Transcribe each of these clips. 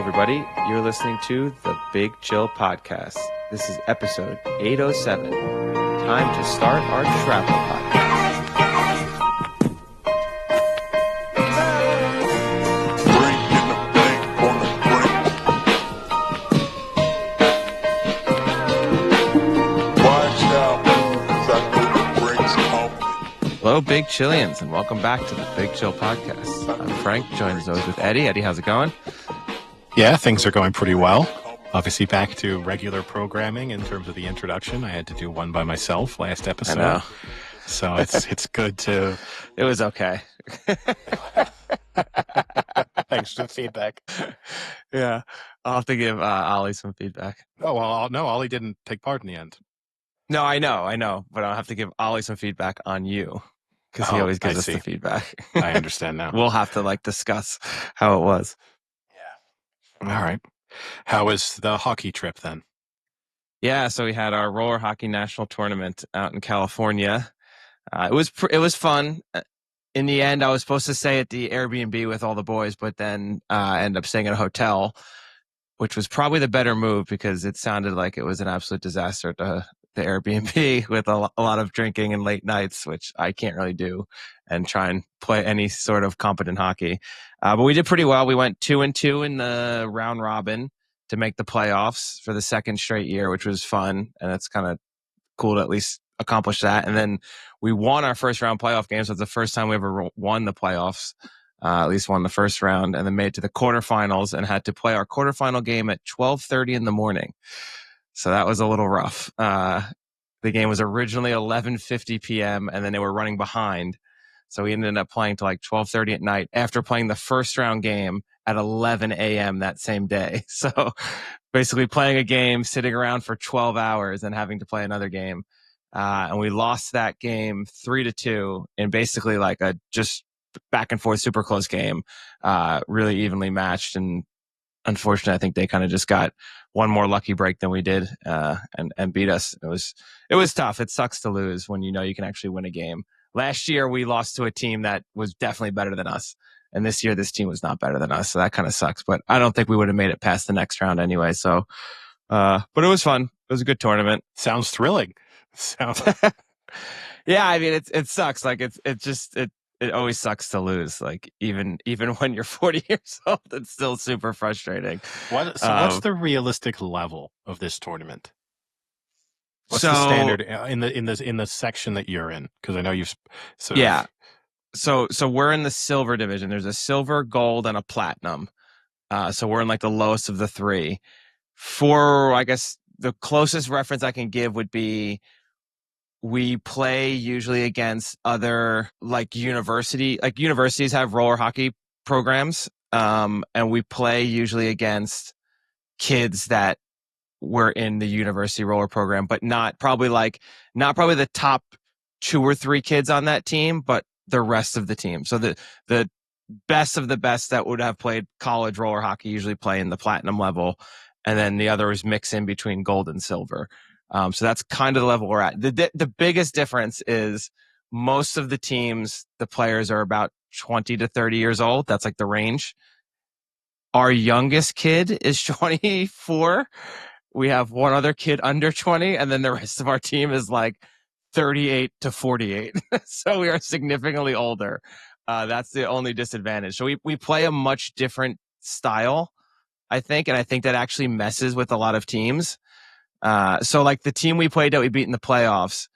everybody. You're listening to the Big Chill Podcast. This is episode 807. Time to start our travel podcast. Hello, Big Chillians, and welcome back to the Big Chill Podcast. I'm Frank, joined as always with Eddie. Eddie, how's it going? Yeah, things are going pretty well. Obviously back to regular programming in terms of the introduction. I had to do one by myself last episode. I know. So it's good to... It was okay. Thanks for the feedback. Yeah, I'll have to give Ollie some feedback. Oh, well, no, Ollie didn't take part in the end. No, I know, but I'll have to give Ollie some feedback on you because he always gives us the feedback. I understand now. We'll have to discuss how it was. Yeah. All right. How was the hockey trip then? Yeah, so we had our roller hockey national tournament out in California. It was fun. In the end, I was supposed to stay at the Airbnb with all the boys, but then ended up staying at a hotel, which was probably the better move because it sounded like it was an absolute disaster to the Airbnb with a lot of drinking and late nights, which I can't really do, and try and play any sort of competent hockey. But we did pretty well. We went 2-2 in the round robin to make the playoffs for the second straight year, which was fun. And it's kind of cool to at least accomplish that. And then we won our first round playoff game. So it's the first time we ever won the playoffs, at least won the first round, and then made it to the quarterfinals and had to play our quarterfinal game at 12:30 in the morning. So that was a little rough. The game was originally 11:50 p.m. and then they were running behind. So we ended up playing till 12:30 at night after playing the first round game at 11 a.m. that same day. So basically playing a game, sitting around for 12 hours and having to play another game. And we lost that game 3-2 in basically a just back and forth, super close game, really evenly matched. And unfortunately, I think they kind of just got one more lucky break than we did, and beat us. It was tough. It sucks to lose when you can actually win a game. Last year, we lost to a team that was definitely better than us. And this year, this team was not better than us. So that kind of sucks. But I don't think we would have made it past the next round anyway. So, but it was fun. It was a good tournament. Sounds thrilling. Yeah, I mean, it sucks. It always sucks to lose. Even when you're 40 years old, it's still super frustrating. What's the realistic level of this tournament? What's the standard in the section that you're in? Because I know you've So we're in the silver division. There's a silver, gold, and a platinum. So we're in the lowest of the three. For I guess the closest reference I can give would be we play usually against other universities have roller hockey programs. And we play usually against kids that were in the university roller program, but not probably the top 2 or 3 kids on that team, but the rest of the team. So the best of the best that would have played college roller hockey usually play in the platinum level. And then the others mix in between gold and silver. So that's kind of the level we're at. The biggest difference is most of the teams, the players are about 20 to 30 years old. That's the range. Our youngest kid is 24. We have one other kid under 20, and then the rest of our team is 38 to 48. So we are significantly older. That's the only disadvantage. So we play a much different style, I think, and I think that actually messes with a lot of teams. So the team we played that we beat in the playoffs,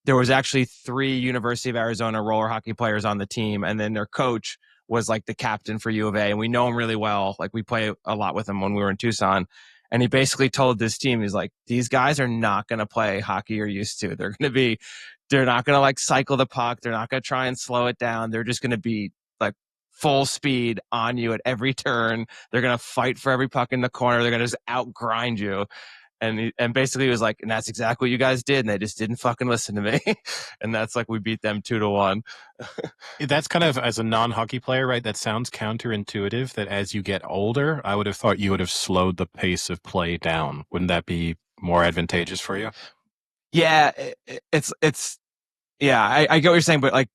there was actually 3 University of Arizona roller hockey players on the team, and then their coach was the captain for U of A, and we know him really well. We play a lot with him when we were in Tucson. And he basically told this team, he's these guys are not going to play hockey you're used to. They're not going to cycle the puck. They're not going to try and slow it down. They're just going to be full speed on you at every turn. They're going to fight for every puck in the corner. They're going to just outgrind you. And basically he was and that's exactly what you guys did. And they just didn't fucking listen to me. And that's we beat them 2-1. That's kind of, as a non-hockey player, right? That sounds counterintuitive that as you get older, I would have thought you would have slowed the pace of play down. Wouldn't that be more advantageous for you? Yeah, I get what you're saying, but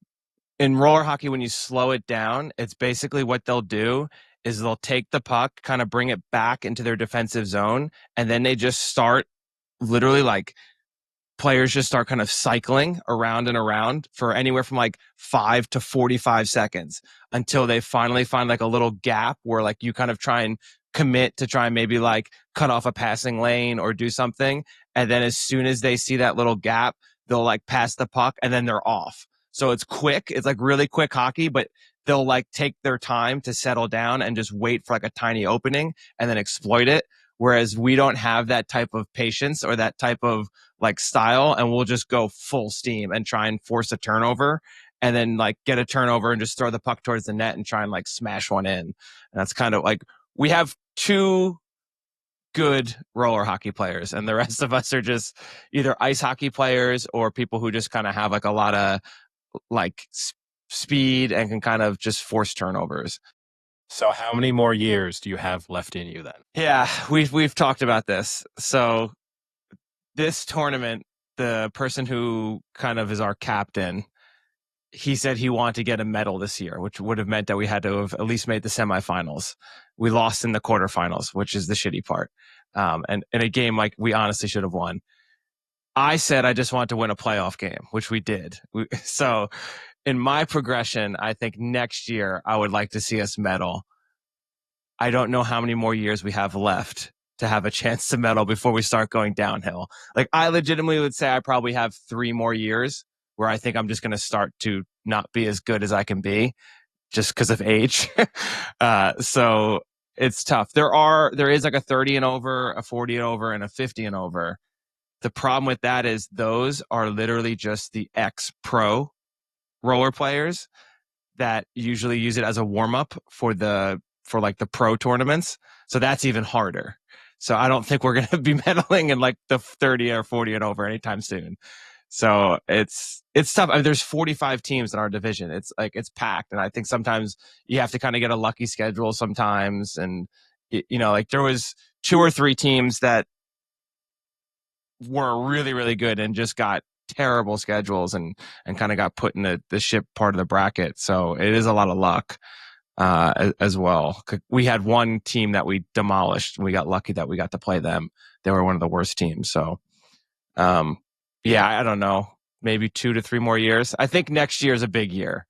in roller hockey, when you slow it down, it's basically what they'll do is they'll take the puck, kind of bring it back into their defensive zone, and then they just start literally like players just start kind of cycling around and around for anywhere from like 5 to 45 seconds until they finally find like a little gap where like you kind of try and commit to try and maybe like cut off a passing lane or do something. And then as soon as they see that little gap, they'll like pass the puck and then they're off. So it's quick. It's like really quick hockey, but they'll like take their time to settle down and just wait for like a tiny opening and then exploit it. Whereas we don't have that type of patience or that type of like style, and we'll just go full steam and try and force a turnover and then like get a turnover and just throw the puck towards the net and try and like smash one in. And that's kind of like we have two good roller hockey players and the rest of us are just either ice hockey players or people who just kind of have like a lot of like speed and can kind of just force turnovers. So how many more years do you have left in you then? Yeah, we've talked about this. So this tournament, the person who kind of is our captain, he said he wanted to get a medal this year, which would have meant that we had to have at least made the semifinals. We lost in the quarterfinals, which is the shitty part. And in a game like we honestly should have won. I said I just want to win a playoff game, which we did. So in my progression, I think next year I would like to see us medal. I don't know how many more years we have left to have a chance to medal before we start going downhill. Like I legitimately would say I probably have 3 more years where I think I'm just going to start to not be as good as I can be just because of age. So it's tough. There is like a 30 and over, a 40 and over, and a 50 and over. The problem with that is those are literally just the ex-pro roller players that usually use it as a warm-up for like the pro tournaments. So that's even harder. So I don't think we're going to be medaling in like the 30 or 40 and over anytime soon. So it's tough. I mean, there's 45 teams in our division. It's like it's packed, and I think sometimes you have to kind of get a lucky schedule sometimes. And you know, like there was 2 or 3 teams that were really really good and just got terrible schedules and kind of got put in the ship part of the bracket. So it is a lot of luck as well. We had one team that we demolished and we got lucky that we got to play them. They were one of the worst teams. So yeah, I don't know, maybe 2 to 3 more years. I think next year is a big year.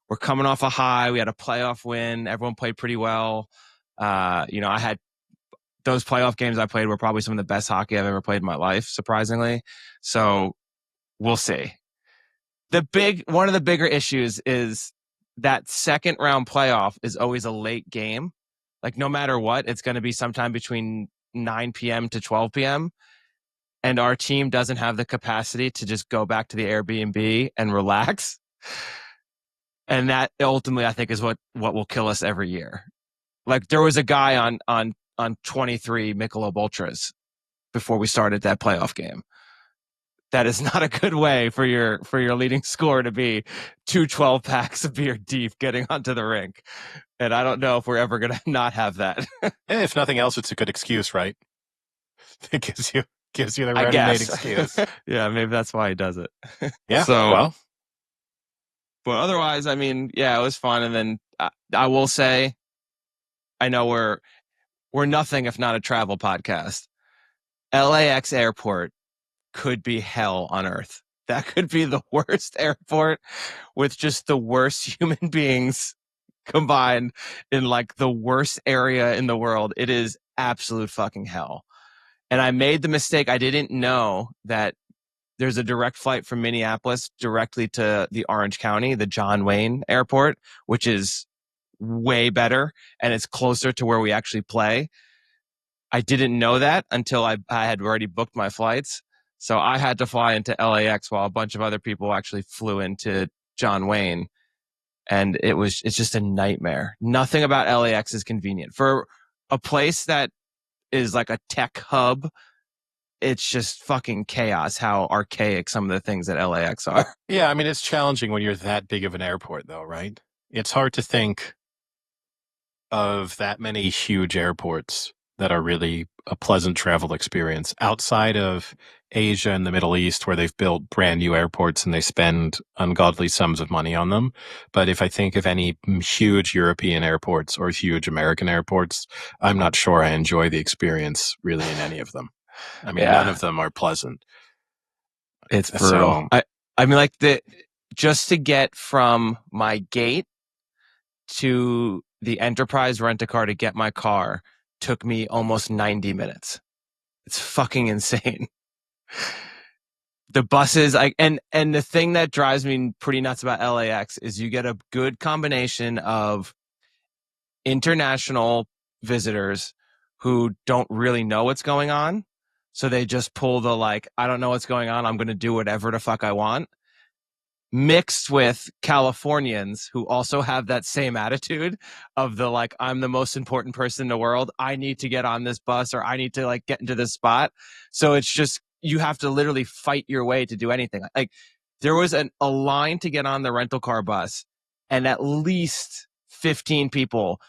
We're coming off a high. We had a playoff win. Everyone played pretty well. You know, I had those playoff games I played were probably some of the best hockey I've ever played in my life, surprisingly. So we'll see. One of the bigger issues is that second round playoff is always a late game. Like no matter what, it's going to be sometime between 9 p.m. to 12 p.m. And our team doesn't have the capacity to just go back to the Airbnb and relax. And that ultimately, I think, is what will kill us every year. Like there was a guy on 23 Michelob Ultras before we started that playoff game. That is not a good way for your leading scorer to be 2 12-packs of beer deep getting onto the rink. And I don't know if we're ever going to not have that. If nothing else, it's a good excuse, right? It gives you the I ready-made guess. excuse. Yeah, maybe that's why he does it. Yeah. So, well, but otherwise, I mean, yeah, it was fun. And then I will say, I know we're nothing if not a travel podcast. LAX airport could be hell on earth. That could be the worst airport with just the worst human beings combined in like the worst area in the world. It is absolute fucking hell. And I made the mistake. I didn't know that there's a direct flight from Minneapolis directly to the Orange County, the John Wayne airport, which is way better and it's closer to where we actually play. I didn't know that until I had already booked my flights. So I had to fly into LAX while a bunch of other people actually flew into John Wayne. And it's just a nightmare. Nothing about LAX is convenient. For a place that is like a tech hub, it's just fucking chaos how archaic some of the things at LAX are. yeah, I mean, it's challenging when you're that big of an airport, though, right? It's hard to think of that many huge airports that are really a pleasant travel experience outside of Asia and the Middle East where they've built brand new airports and they spend ungodly sums of money on them. But if I think of any huge European airports or huge American airports, I'm not sure I enjoy the experience really in any of them. I mean, none Yeah, of them are pleasant. it's brutal. So I mean, like just to get from my gate to the Enterprise rent-a-car to get my car took me almost 90 minutes. It's fucking insane. The buses, and the thing that drives me pretty nuts about LAX is you get a good combination of international visitors who don't really know what's going on. So they just pull the like, I don't know what's going on. I'm going to do whatever the fuck I want. Mixed with Californians who also have that same attitude of the like, I'm the most important person in the world. I need to get on this bus or I need to like get into this spot. So it's just, you have to literally fight your way to do anything. Like there was a line to get on the rental car bus and at least 15 people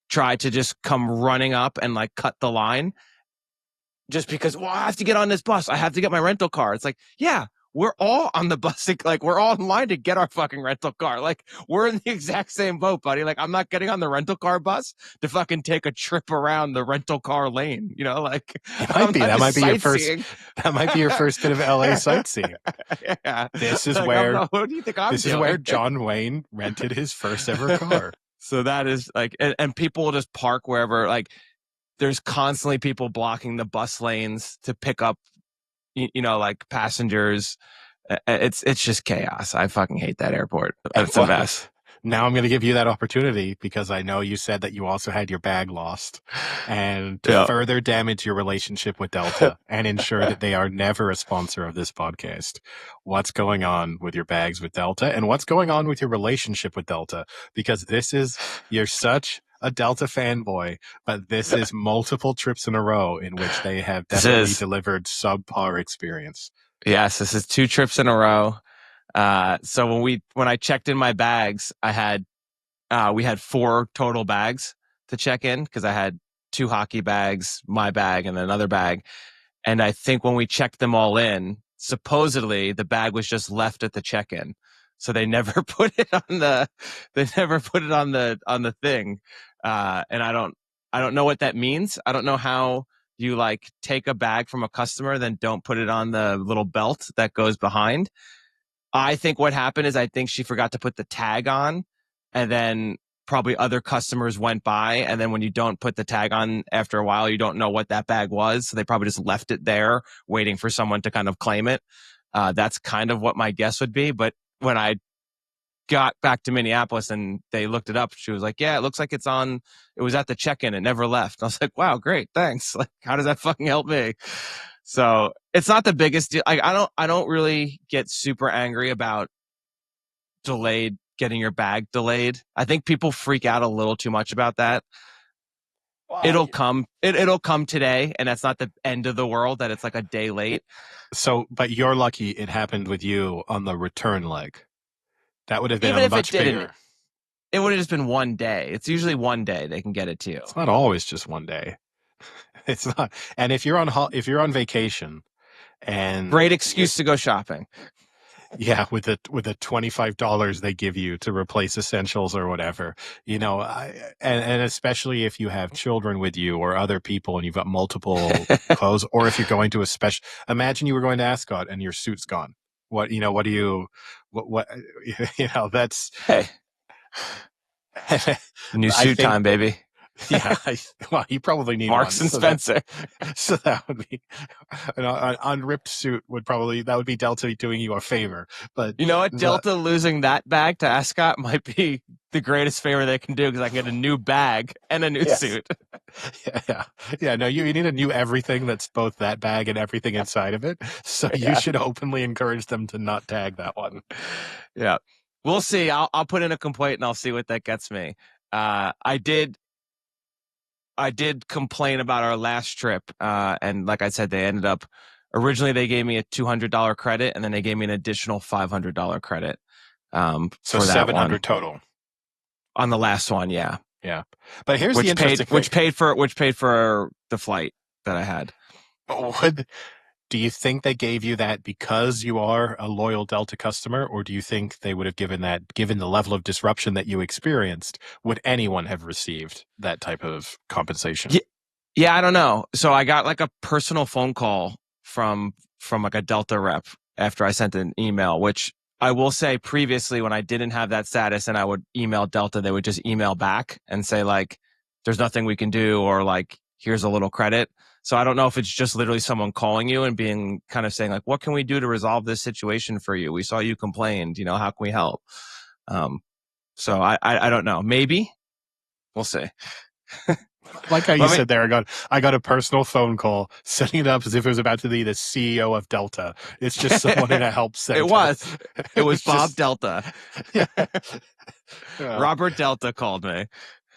tried to just come running up and like cut the line just because, well, I have to get on this bus. I have to get my rental car. It's like, yeah, we're all on the bus. Like we're all in line to get our fucking rental car. Like we're in the exact same boat, buddy. Like I'm not getting on the rental car bus to fucking take a trip around the rental car lane. You know, like it might I'm be not that just might be your sightseeing. that might be your first bit of LA sightseeing. Yeah. This is Like, where what do you think I'm this is doing? where John Wayne rented his first ever car. So that is like, and people will just park wherever. Like there's constantly people blocking the bus lanes to pick up, you know, like passengers. It's just chaos. I fucking hate that airport. It's a Well, mess. now I'm going to give you that opportunity because I know you said that you also had your bag lost. And to Yeah. further damage your relationship with Delta and ensure that they are never a sponsor of this podcast, what's going on with your bags with Delta and what's going on with your relationship with Delta? Because you're such a Delta fanboy, but this is multiple trips in a row in which they have definitely delivered subpar experience. Yes, this is 2 trips in a row. So when I checked in my bags, we had 4 total bags to check in because I had 2 hockey bags, my bag, and another bag. And I think when we checked them all in, supposedly the bag was just left at the check-in. So they never put it on the thing. And I don't know what that means. I don't know how you like take a bag from a customer, then don't put it on the little belt that goes behind. I think what happened is I think she forgot to put the tag on, and then probably other customers went by. And then when you don't put the tag on after a while, you don't know what that bag was. So they probably just left it there waiting for someone to kind of claim it. That's kind of what my guess would be. But when I got back to Minneapolis and they looked it up, she was like, yeah, it looks like it was at the check-in. It never left. I was like, wow, great. Thanks. Like, how does that fucking help me? So it's not the biggest deal. I don't really get super angry about getting your bag delayed. I think people freak out a little too much about that. Well, It'll come. It'll come today, and that's not the end of the world. That it's like a day late. So, but you're lucky it happened with you on the return leg. That would have been Even a if it much didn't, bigger. it would have just been one day. It's usually one day they can get it to you. It's not always just one day. It's not. And if you're on vacation and Great excuse to go shopping. yeah, with the $25 they give you to replace essentials or whatever, you know, and especially if you have children with you or other people and you've got multiple clothes, or if you're going to imagine you were going to Ascot and your suit's gone. What do you, what, that's, Hey, new I suit think, time, baby. yeah, well, you probably need Marks one. and Spencer. So that would be an unripped suit that would be Delta doing you a favor. But you know what? Delta losing that bag to Ascot might be the greatest favor they can do because I can get a new bag and a new suit. Yeah. No, you need a new everything that's both that bag and everything inside of it. So you should openly encourage them to not tag that one. Yeah, we'll see. I'll put in a complaint and I'll see what that gets me. I did complain about our last trip, and like I said, originally they gave me a $200 credit, and then they gave me an additional $500 credit. So for that 700 one. total On the last one, yeah. But here's the interesting thing. Which paid for the flight that I had. Do you think they gave you that because you are a loyal Delta customer, or do you think they would have given that, given the level of disruption that you experienced, would anyone have received that type of compensation? Yeah, yeah, I don't know. So I got like a personal phone call from like a Delta rep after I sent an email, which I will say previously when I didn't have that status and I would email Delta, they would just email back and say like, there's nothing we can do, or like, here's a little credit. So I don't know if it's just literally someone calling you and being kind of saying like, what can we do to resolve this situation for you? We saw you complained, how can we help? Um, so I don't know. Maybe we'll see. Like how you Let me, said there, I got a personal phone call, setting it up as if it was about to be the CEO of Delta. It's just someone in a help it center. was. It was It's Bob just, Delta. yeah. Yeah. Robert Delta called me.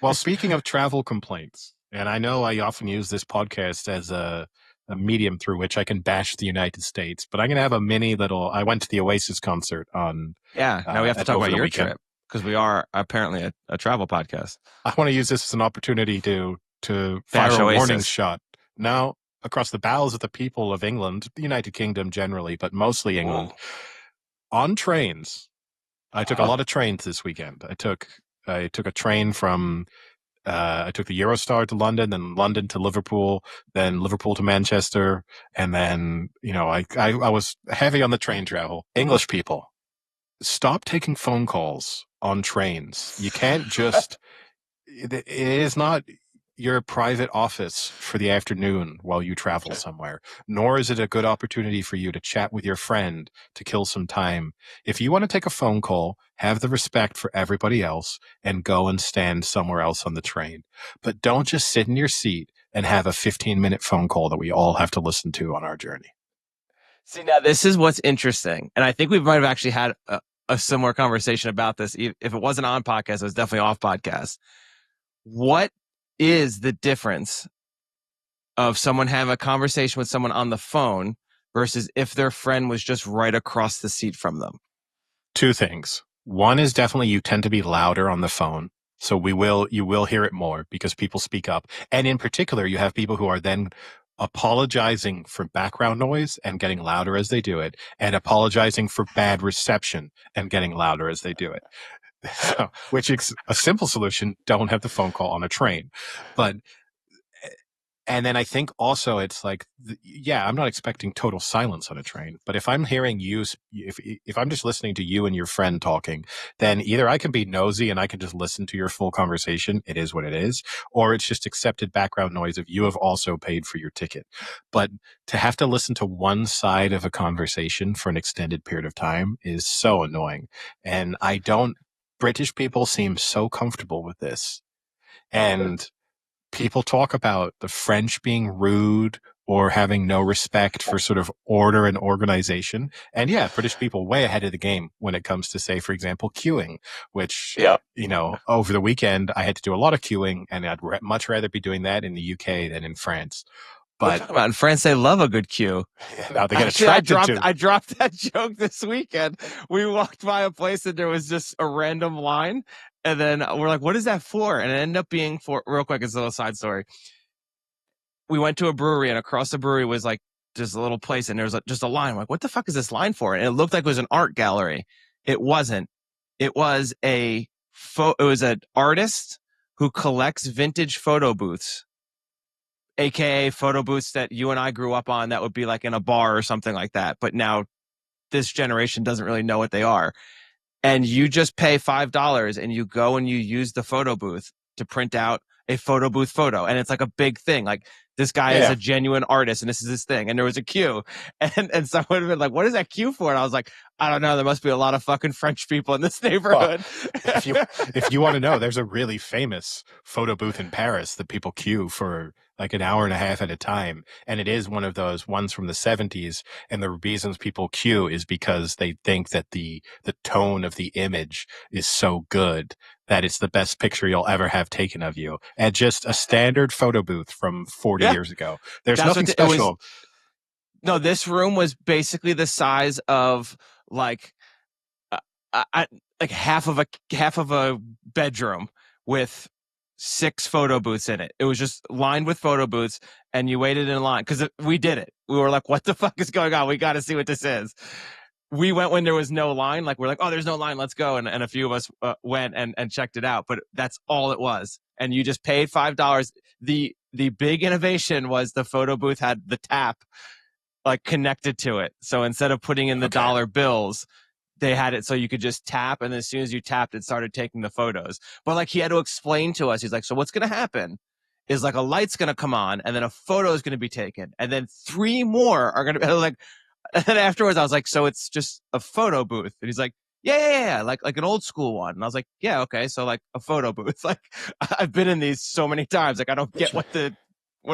Well, speaking of travel complaints, and I know I often use this podcast as a medium through which I can bash the United States, but I'm going to have a mini little. I went to the Oasis concert on Yeah. Now we have to talk over about the your weekend. trip because we are apparently a travel podcast. I want to use this as an opportunity to fire Bash a warning Oasis. shot. Now, across the bowels of the people of England, the United Kingdom generally, but mostly England, on trains. I took a lot of trains this weekend. I took a train from I took the Eurostar to London, then London to Liverpool, then Liverpool to Manchester, and then I was heavy on the train travel. English people, stop taking phone calls on trains. You can't just. It is not your private office for the afternoon while you travel somewhere, nor is it a good opportunity for you to chat with your friend to kill some time. If you want to take a phone call, have the respect for everybody else and go and stand somewhere else on the train. But don't just sit in your seat and have a 15-minute phone call that we all have to listen to on our journey. See, now this is what's interesting. And I think we might have actually had a similar conversation about this. If it wasn't on podcast, it was definitely off podcast. What is the difference of someone having a conversation with someone on the phone versus if their friend was just right across the seat from them? Two things. One is definitely you tend to be louder on the phone. So you will hear it more because people speak up. And in particular, you have people who are then apologizing for background noise and getting louder as they do it, and apologizing for bad reception and getting louder as they do it. So, which is a simple solution. Don't have the phone call on a train. But and then I think also it's like, yeah, I'm not expecting total silence on a train, but if I'm hearing you, if I'm just listening to you and your friend talking, then either I can be nosy and I can just listen to your full conversation. It is what it is. Or it's just accepted background noise of you have also paid for your ticket. But to have to listen to one side of a conversation for an extended period of time is so annoying. And British people seem so comfortable with this. And people talk about the French being rude or having no respect for sort of order and organization. And yeah, British people way ahead of the game when it comes to, say, for example, queuing, which, over the weekend, I had to do a lot of queuing, and I'd much rather be doing that in the UK than in France. But About in France, they love a good queue. Now they get Actually, attracted to. I dropped that joke this weekend. We walked by a place and there was just a random line, and then we're like, "What is that for?" And it ended up being for, real quick, it's a little side story. We went to a brewery, and across the brewery was like just a little place, and there was just a line. I'm like, what the fuck is this line for? And it looked like it was an art gallery. It wasn't. It was it was an artist who collects vintage photo booths, aka photo booths that you and I grew up on, that would be like in a bar or something like that. But now this generation doesn't really know what they are. And you just pay $5 and you go and you use the photo booth to print out a photo booth photo. And it's like a big thing. Like, this guy is a genuine artist and this is his thing. And there was a queue. And someone would have been like, what is that queue for? And I was like, I don't know. There must be a lot of fucking French people in this neighborhood. Well, if you want to know, there's a really famous photo booth in Paris that people queue for like an hour and a half at a time. And it is one of those ones from the 70s. And the reasons people queue is because they think that the tone of the image is so good that it's the best picture you'll ever have taken of you. And just a standard photo booth from 40 years ago. There's nothing special. No, this room was basically the size of like like half of a bedroom with 6 photo booths in it. It was just lined with photo booths, and you waited in line because we did it. We were like, what the fuck is going on? We got to see what this is. We went when there was no line. Like, we're like, oh, there's no line. Let's go. And a few of us went and checked it out. But that's all it was. And you just paid $5. The big innovation was the photo booth had the tap like connected to it. So instead of putting in the dollar bills, they had it so you could just tap. And as soon as you tapped, it started taking the photos. But like, he had to explain to us, he's like, so what's going to happen is like a light's going to come on, and then a photo is going to be taken, and then 3 more are going to be like, and then afterwards I was like, so it's just a photo booth? And he's like, yeah. Like an old school one. And I was like, yeah, okay. So like a photo booth. Like, I've been in these so many times. Like, I don't get what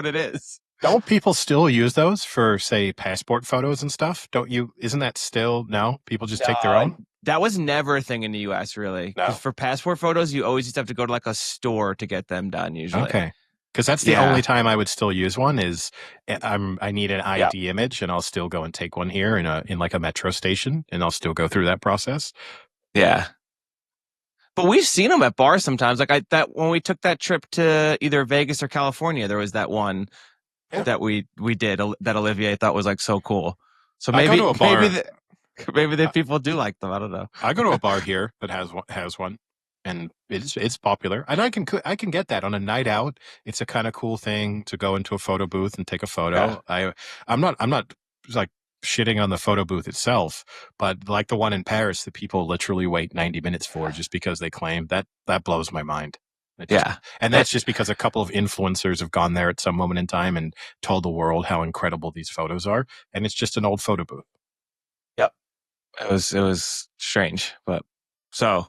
it is. Don't people still use those for, say, passport photos and stuff? Don't you? Isn't that still, no? People just take their own? That was never a thing in the US, really. No. Because for passport photos, you always used to have to go to like a store to get them done, usually. Okay. Because that's the only time I would still use one is I need an ID image, and I'll still go and take one here in like a metro station, and I'll still go through that process. Yeah. But we've seen them at bars sometimes. Like when we took that trip to either Vegas or California, there was that one that we did that Olivier thought was like so cool. So maybe maybe the people do like them. I don't know. I go to a bar here that has one, and it's popular, and I can get that on a night out. It's a kind of cool thing to go into a photo booth and take a photo. Yeah. I'm not like shitting on the photo booth itself, but like the one in Paris that people literally wait 90 minutes for just because they claim that blows my mind. And that's just because a couple of influencers have gone there at some moment in time and told the world how incredible these photos are, and it's just an old photo booth. Yep. It was strange, but so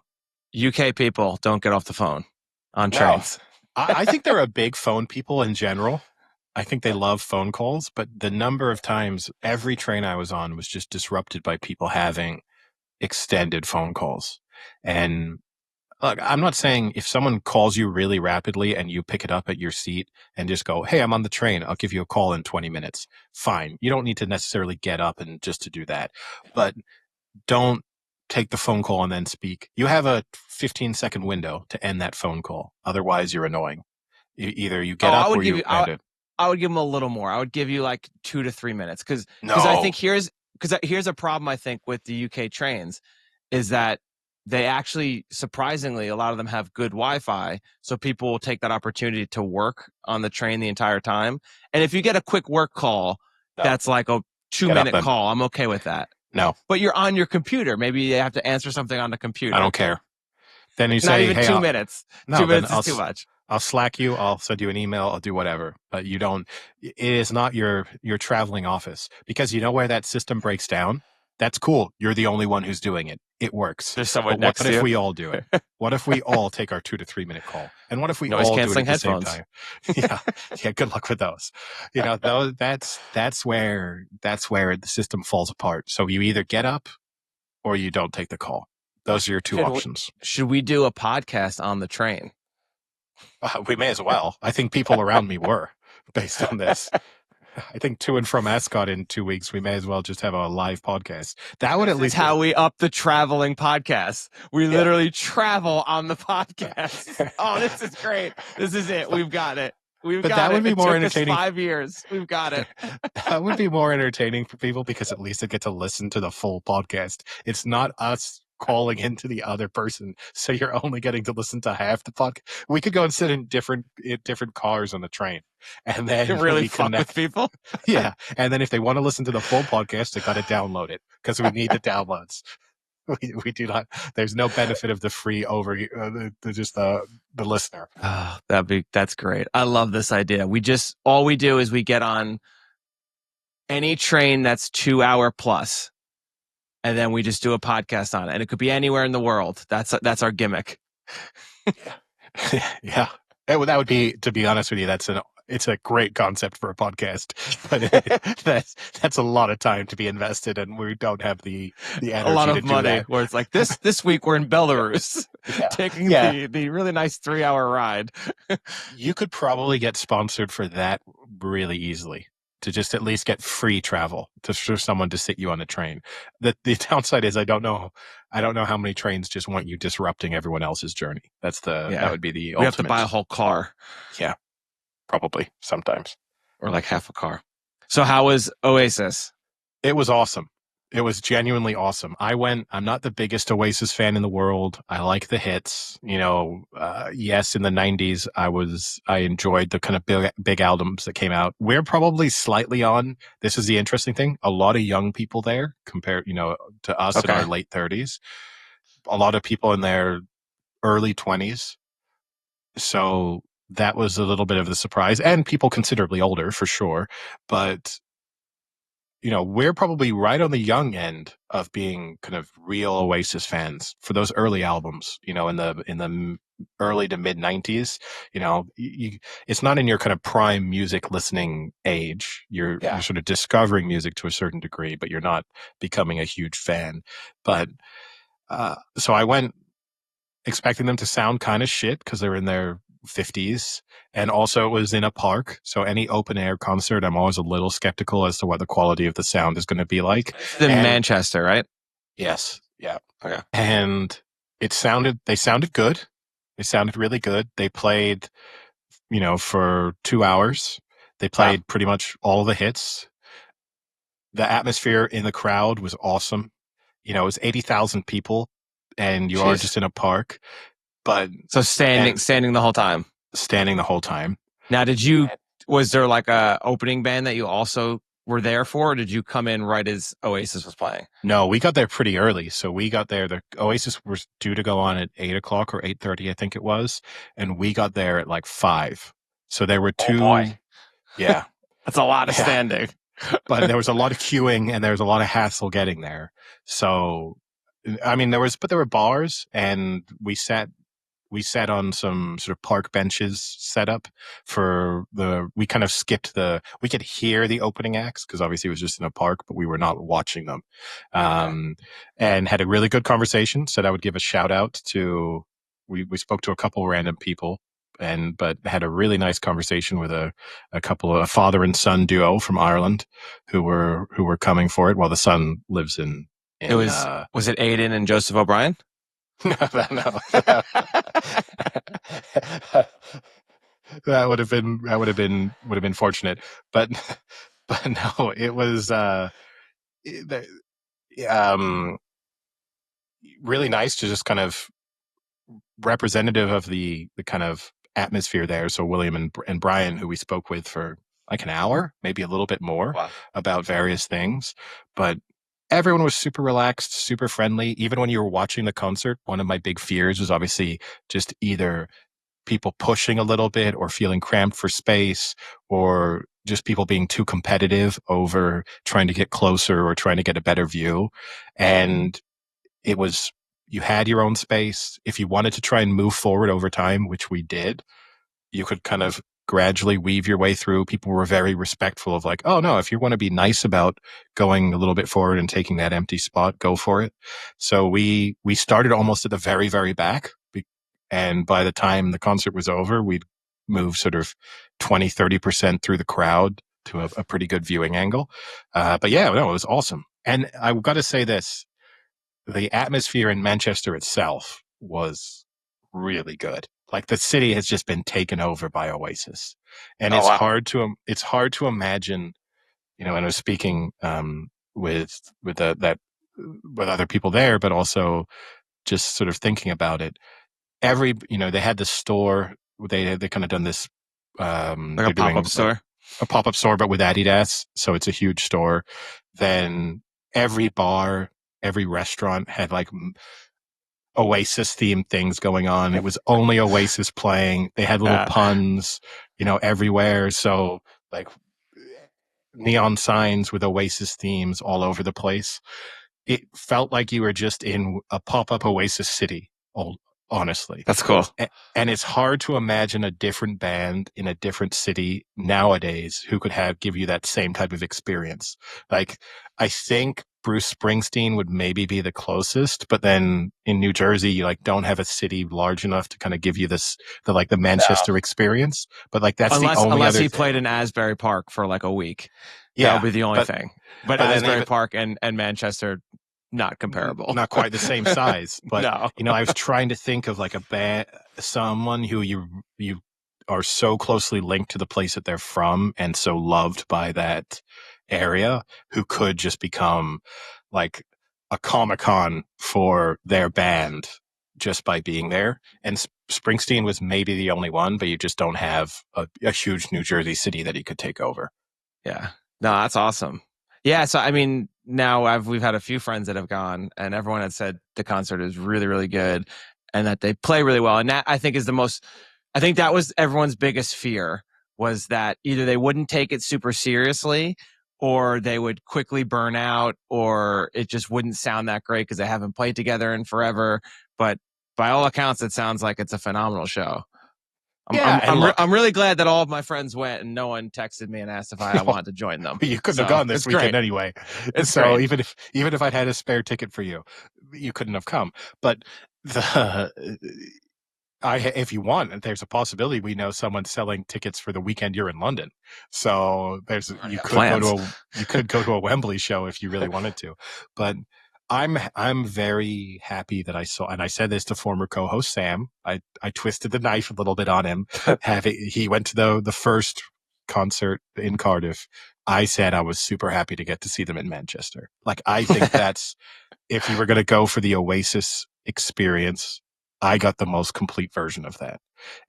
UK people don't get off the phone on trains. I think they're a big phone people in general. I think they love phone calls, but the number of times every train I was on was just disrupted by people having extended phone calls. And look, I'm not saying if someone calls you really rapidly and you pick it up at your seat and just go, hey, I'm on the train, I'll give you a call in 20 minutes. Fine. You don't need to necessarily get up and just to do that. But don't take the phone call and then speak. You have a 15-second window to end that phone call. Otherwise, you're annoying. Either you get up or you end it. I would give them a little more. I would give you like 2 to 3 minutes because I think here's a problem I think with the UK trains is that they actually, surprisingly, a lot of them have good Wi-Fi, so people will take that opportunity to work on the train the entire time. And if you get a quick work call, that's like a 2-minute call. I'm okay with that. No. But you're on your computer. Maybe you have to answer something on the computer. I don't care. Then you Not say, even hey, 2 minutes. No, 2 minutes is too much. I'll Slack you. I'll send you an email. I'll do whatever. But you don't. It is not your traveling office, because you know where that system breaks down. That's cool. You're the only one who's doing it. It works. There's someone but next to you. What if we all do it? What if we all take our 2 to 3 minute call? And what if we all do it at the same time? Yeah. Good luck with those. You know, that's where the system falls apart. So you either get up or you don't take the call. Those are your two options. Should we do a podcast on the train? We may as well. I think people around me were, based on this. I think to and from Ascot in 2 weeks, we may as well just have a live podcast. That would at least how we up the traveling podcast. We literally travel on the podcast. Oh, this is great. This is it. We've got it. That would be more entertaining. 5 years. We've got it. That would be more entertaining for people because at least they get to listen to the full podcast. It's not us calling into the other person, so you're only getting to listen to half the podcast. We could go and sit in different cars on the train, and then really fuck with people. Yeah, and then if they want to listen to the full podcast, they got to download it because we need the downloads. We do not. There's no benefit of the free just the listener. Oh, that's great. I love this idea. All we do is we get on any train that's 2 hour plus. And then we just do a podcast on it. And it could be anywhere in the world. That's our gimmick. Yeah. That would be, to be honest with you, it's a great concept for a podcast. But that's a lot of time to be invested, and we don't have the energy a lot of to do money that. Where it's like this week we're in Belarus taking the really nice 3 hour ride. You could probably get sponsored for that really easily. to just at least get free travel for someone to sit you on a train. The downside is I don't know how many trains just want you disrupting everyone else's journey. That would be the We have to ultimate. buy a whole car. Yeah, probably sometimes. Or like half a car. So how was Oasis? It was awesome. It was genuinely awesome. I'm not the biggest Oasis fan in the world. I like the hits. Yes, in the 90s, I enjoyed the kind of big albums that came out. We're probably slightly on. This is the interesting thing. A lot of young people there compared, to us in our late 30s. A lot of people in their early 20s. So that was a little bit of the surprise, and people considerably older for sure. But we're probably right on the young end of being kind of real Oasis fans for those early albums, in the early to mid 90s. It's not in your kind of prime music listening age. You're sort of discovering music to a certain degree, but you're not becoming a huge fan. But so I went expecting them to sound kind of shit because they're in their 50s, and also it was in a park, so any open air concert I'm always a little skeptical as to what the quality of the sound is going to be like. It's in Manchester, right? Yes. Yeah. Okay. And they sounded good. They sounded really good. They played for 2 hours. They played pretty much all the hits. The atmosphere in the crowd was awesome. It was 80,000 people, and you are just in a park. But so standing the whole time. Standing the whole time. Now, was there like a opening band that you also were there for, or did you come in right as Oasis was playing? No, we got there pretty early. So we got there. The Oasis was due to go on at 8:00 or 8:30, I think it was, and we got there at like 5. So there were two. Oh boy. Yeah, that's a lot of standing. But there was a lot of queuing, and there was a lot of hassle getting there. So, I mean, there were bars, and we sat on some sort of park benches set up we kind of skipped we could hear the opening acts because obviously it was just in a park, but we were not watching them. And had a really good conversation. Said I would give a shout out to, we spoke to a couple random people, but had a really nice conversation with a father and son duo from Ireland who were coming for it, while the son lives in was it Aidan and Joseph O'Brien? No. That would have been fortunate, but no, it was really nice to just kind of representative of the kind of atmosphere there. So William and Brian, who we spoke with for like an hour, maybe a little bit more, about various things, but everyone was super relaxed, super friendly. Even when you were watching the concert, one of my big fears was obviously just either people pushing a little bit or feeling cramped for space, or just people being too competitive over trying to get closer or trying to get a better view. And you had your own space. If you wanted to try and move forward over time, which we did, you could kind of gradually weave your way through. People were very respectful of like, oh no, if you want to be nice about going a little bit forward and taking that empty spot, go for it. So we started almost at the very, very back. And by the time the concert was over, we'd moved sort of 20, 30% through the crowd to a pretty good viewing angle. But yeah, no, it was awesome. And I've got to say this, the atmosphere in Manchester itself was really good. Like the city has just been taken over by Oasis, and it's hard to imagine. And I was speaking with other people there, but also just sort of thinking about it. They had the store. They kind of done this like a pop-up store. A pop-up store, but with Adidas, so it's a huge store. Then every bar, every restaurant had like Oasis themed things going on. It was only Oasis playing. They had little puns, everywhere. So like neon signs with Oasis themes all over the place. It felt like you were just in a pop-up Oasis city, honestly. That's cool. And it's hard to imagine a different band in a different city nowadays who could give you that same type of experience. Like, I think Bruce Springsteen would maybe be the closest, but then in New Jersey, you like don't have a city large enough to kind of give you the No. Manchester experience. But like that's the only Unless other he thing. played in Asbury Park for like a week. That would Yeah, be the only but thing. But but then Asbury even Park and Manchester, not comparable. not quite the same size. But No. I was trying to think of like someone who you are so closely linked to the place that they're from and so loved by that area who could just become like a Comic-Con for their band just by being there. And Springsteen was maybe the only one, but you just don't have a huge New Jersey city that he could take over. Yeah. No, that's awesome. Yeah. So, I mean, now we've had a few friends that have gone, and everyone had said the concert is really, really good and that they play really well. And that I think I think that was everyone's biggest fear, was that either they wouldn't take it super seriously or they would quickly burn out, or it just wouldn't sound that great because they haven't played together in forever. But by all accounts, it sounds like it's a phenomenal show. Yeah, and look, I'm really glad that all of my friends went and no one texted me and asked if I wanted to join them. you couldn't have So gone this it's weekend great. anyway. It's So great. even if I'd had a spare ticket for you, you couldn't have come. But the if you want, there's a possibility we know someone selling tickets for the weekend you're in London. So I got plans. you could go to a Wembley show if you really wanted to. But I'm very happy that I saw, and I said this to former co-host Sam. I twisted the knife a little bit on him. He went to the first concert in Cardiff. I said I was super happy to get to see them in Manchester. Like I think that's if you were going to go for the Oasis experience, I got the most complete version of that.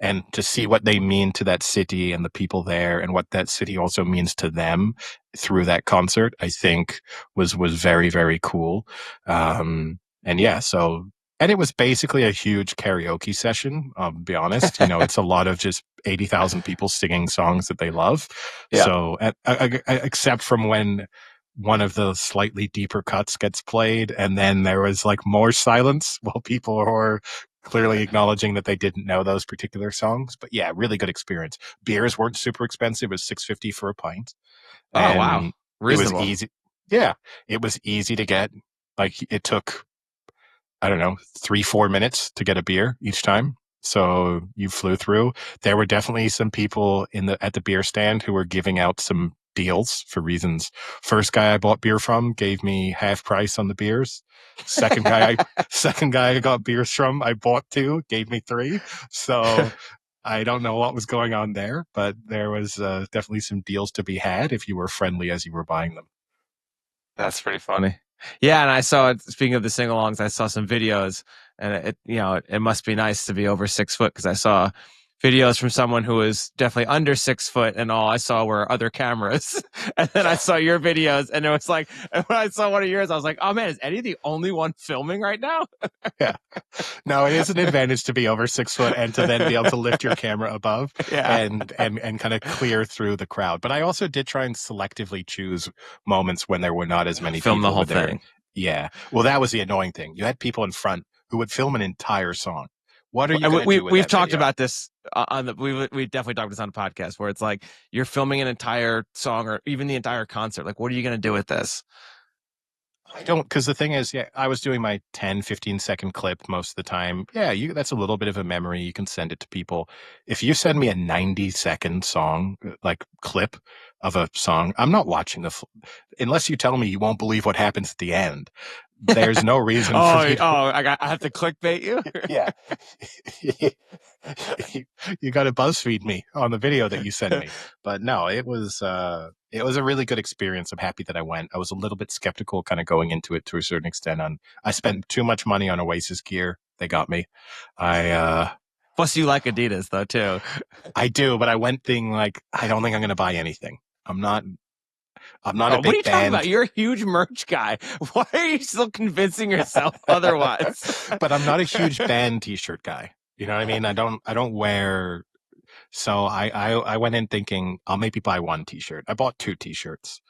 And to see what they mean to that city and the people there and what that city also means to them through that concert, I think was very, very cool. And yeah, and it was basically a huge karaoke session. I'll be honest, it's a lot of just 80,000 people singing songs that they love. Yeah. So, except from when one of the slightly deeper cuts gets played, and then there was like more silence while people were clearly acknowledging that they didn't know those particular songs. But yeah, really good experience. Beers weren't super expensive. It was $6.50 for a pint. Oh, wow. And it was Reasonable. easy. Yeah, it was easy to get. Like it took, I don't know, 3-4 minutes to get a beer each time. So you flew through. There were definitely some people at the beer stand who were giving out some deals for reasons. First guy I bought beer from gave me half price on the beers. Second guy I got beers from, I bought 2, gave me 3. So I don't know what was going on there, but there was definitely some deals to be had if you were friendly as you were buying them. That's pretty funny. Yeah, and I saw it. Speaking of the sing-alongs, I saw some videos, and it must be nice to be over 6 foot, because I saw videos from someone who was definitely under 6 foot, and all I saw were other cameras. And then I saw your videos, and it was like, and when I saw one of yours, I was like, oh man, is Eddie the only one filming right now? Yeah. No, it is an advantage to be over 6 foot and to then be able to lift your camera above Yeah. and kind of clear through the crowd. But I also did try and selectively choose moments when there were not as many Film the people whole there. thing. Yeah. Well, that was the annoying thing. You had people in front who would film an entire song. What are you going to do with We've that talked video? about this on the we definitely talked about this on the podcast, where it's like you're filming an entire song or even the entire concert. Like, what are you going to do with this? I don't, because the thing is, yeah, I was doing my 10-15 second clip most of the time. Yeah, that's a little bit of a memory. You can send it to people. If you send me a 90-second song, like clip of a song, I'm not watching unless you tell me you won't believe what happens at the end. There's no reason for me to. I have to clickbait you. Yeah. You got to BuzzFeed me on the video that you sent me. But no, it was a really good experience. I'm happy that I went. I was a little bit skeptical kind of going into it to a certain extent. I spent too much money on Oasis gear. They got me. Plus, you like Adidas though too. I do, but I went thinking like, I don't think I'm going to buy anything. I'm not a What are big you talking band. about? You're a huge merch guy. Why are you still convincing yourself otherwise? But I'm not a huge band t-shirt guy. You know what I mean? I don't wear. So I went in thinking I'll maybe buy 1 t-shirt. I bought 2 t-shirts.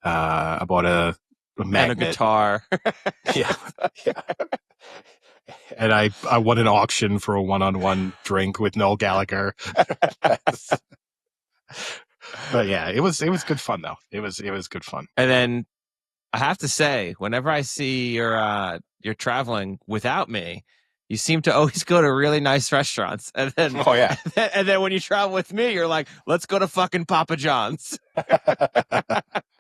I bought a magnet. And a guitar. Yeah. Yeah. And I won an auction for a 1-on-1 drink with Noel Gallagher. But yeah, it was good fun though. It was good fun. And then I have to say, whenever I see you're traveling without me, you seem to always go to really nice restaurants, and then Oh yeah. and then when you travel with me, you're like, let's go to fucking Papa John's.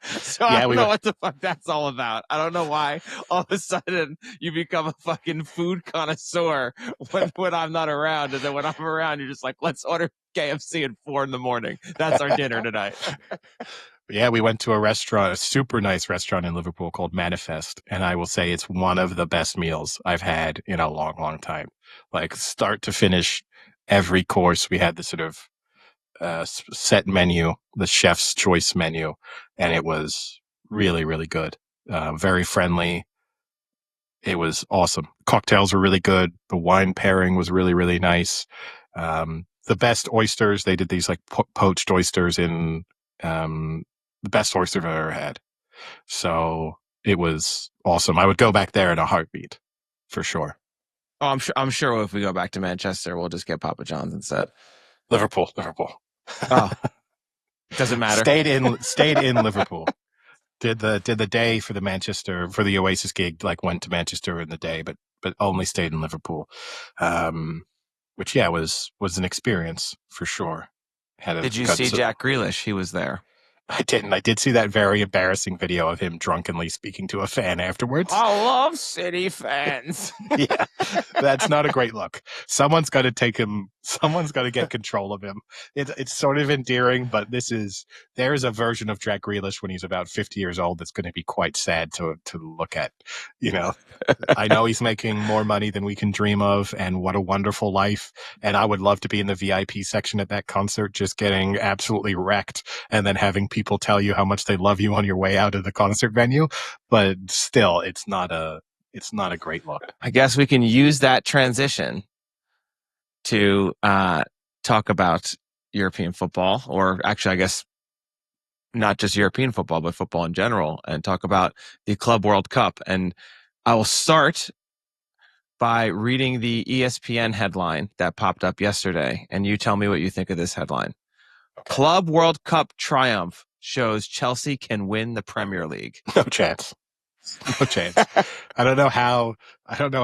So I Yeah, don't we know went. what the fuck that's all about. I don't know why all of a sudden you become a fucking food connoisseur when I'm not around, and then when I'm around, you're just like, let's order KFC at 4 a.m. That's our dinner tonight. Yeah, we went to a restaurant, a super nice restaurant in Liverpool called Manifest, and I will say it's one of the best meals I've had in a long, long time. Like start to finish, every course we had the sort of set menu, the chef's choice menu, and it was really, really good. Very friendly. It was awesome. Cocktails were really good. The wine pairing was really, really nice. The best oysters, they did these like poached oysters in the best oyster I've ever had. So it was awesome. I would go back there in a heartbeat for sure. Oh, I'm sure if we go back to Manchester, we'll just get Papa John's instead. Liverpool, Liverpool. Oh, doesn't matter. Stayed in Liverpool. Did the day for the Oasis gig, like went to Manchester in the day, but only stayed in Liverpool. Which yeah was an experience for sure. Did you Got see so, Jack Grealish? He was there. I didn't. I did see that very embarrassing video of him drunkenly speaking to a fan afterwards. I love City fans. Yeah, that's not a great look. Someone's got to take him. Someone's got to get control of him. It's sort of endearing, but there's a version of Jack Grealish when he's about 50 years old that's going to be quite sad to look at. You know, I know he's making more money than we can dream of, and what a wonderful life. And I would love to be in the VIP section at that concert, just getting absolutely wrecked, and then having people tell you how much they love you on your way out of the concert venue. But still, it's not a great look. I guess we can use that transition to talk about European football, or actually, I guess not just European football, but football in general, and talk about the Club World Cup. And I will start by reading the ESPN headline that popped up yesterday, and you tell me what you think of this headline. Okay. Club World Cup triumph shows Chelsea can win the Premier League. No chance. No chance. I don't know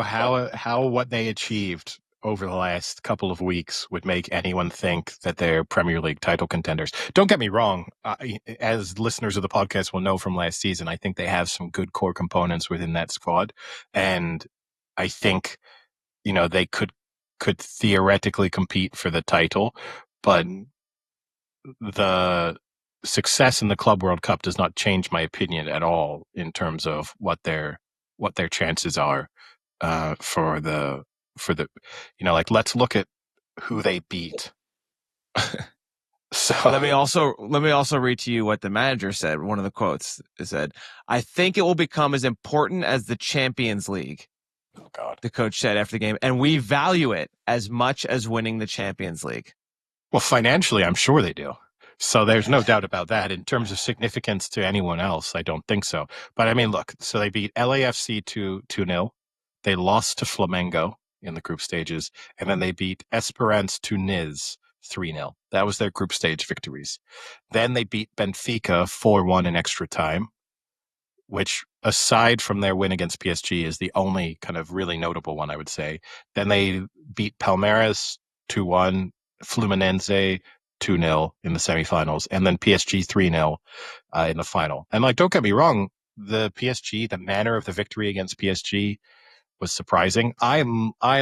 how what they achieved over the last couple of weeks would make anyone think that they're Premier League title contenders. Don't get me wrong. As listeners of the podcast will know from last season, I think they have some good core components within that squad. And I think, they could theoretically compete for the title, but the success in the Club World Cup does not change my opinion at all in terms of what their chances are for the like let's look at who they beat. So Let me also read to you what the manager said. One of the quotes said, "I think it will become as important as the Champions League." oh God. The coach said after the game, and we value it as much as winning the Champions League. Well, financially, I'm sure they do. So there's no doubt about that. In terms of significance to anyone else, I don't think so. But I mean, look, so they beat LAFC 2-0. They lost to Flamengo in the group stages, and then they beat Esperance Tunis 3-0. That was their group stage victories. Then they beat Benfica 4-1 in extra time, which, aside from their win against PSG, is the only kind of really notable one, I would say. Then they beat Palmeiras 2-1, Fluminense 2-0 in the semifinals, and then PSG 3-0 in the final. And like, don't get me wrong, the manner of the victory against PSG was surprising. I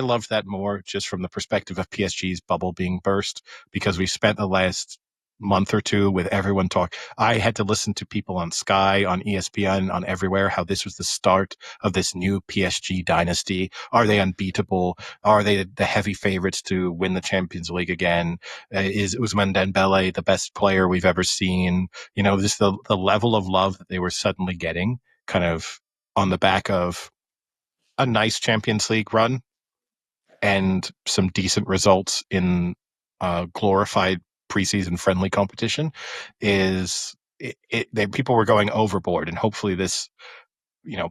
loved that more just from the perspective of PSG's bubble being burst, because we spent the last month or two with everyone talk. I had to listen to people on Sky, on ESPN, on everywhere, how this was the start of this new PSG dynasty. Are they unbeatable? Are they the heavy favorites to win the Champions League again? Is Ousmane Dembele the best player we've ever seen? Just the level of love that they were suddenly getting, kind of on the back of a nice Champions League run and some decent results in glorified preseason friendly competition, people were going overboard, and hopefully this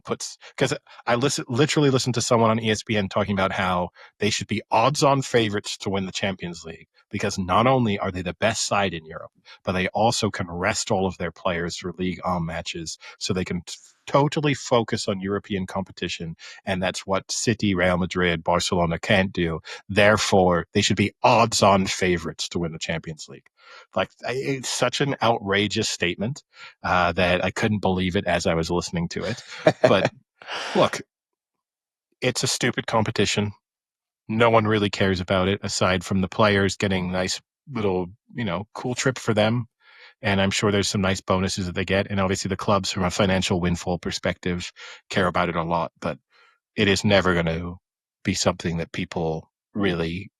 puts, because I literally listened to someone on ESPN talking about how they should be odds-on favorites to win the Champions League, because not only are they the best side in Europe, but they also can rest all of their players for League On matches so they can totally focus on European competition. And that's what City, Real Madrid, Barcelona can't do. Therefore, they should be odds on favorites to win the Champions League. Like, it's such an outrageous statement that I couldn't believe it as I was listening to it. But look, it's a stupid competition. No one really cares about it aside from the players getting nice little, cool trip for them. And I'm sure there's some nice bonuses that they get. And obviously the clubs from a financial windfall perspective care about it a lot, but it is never going to be something that people really,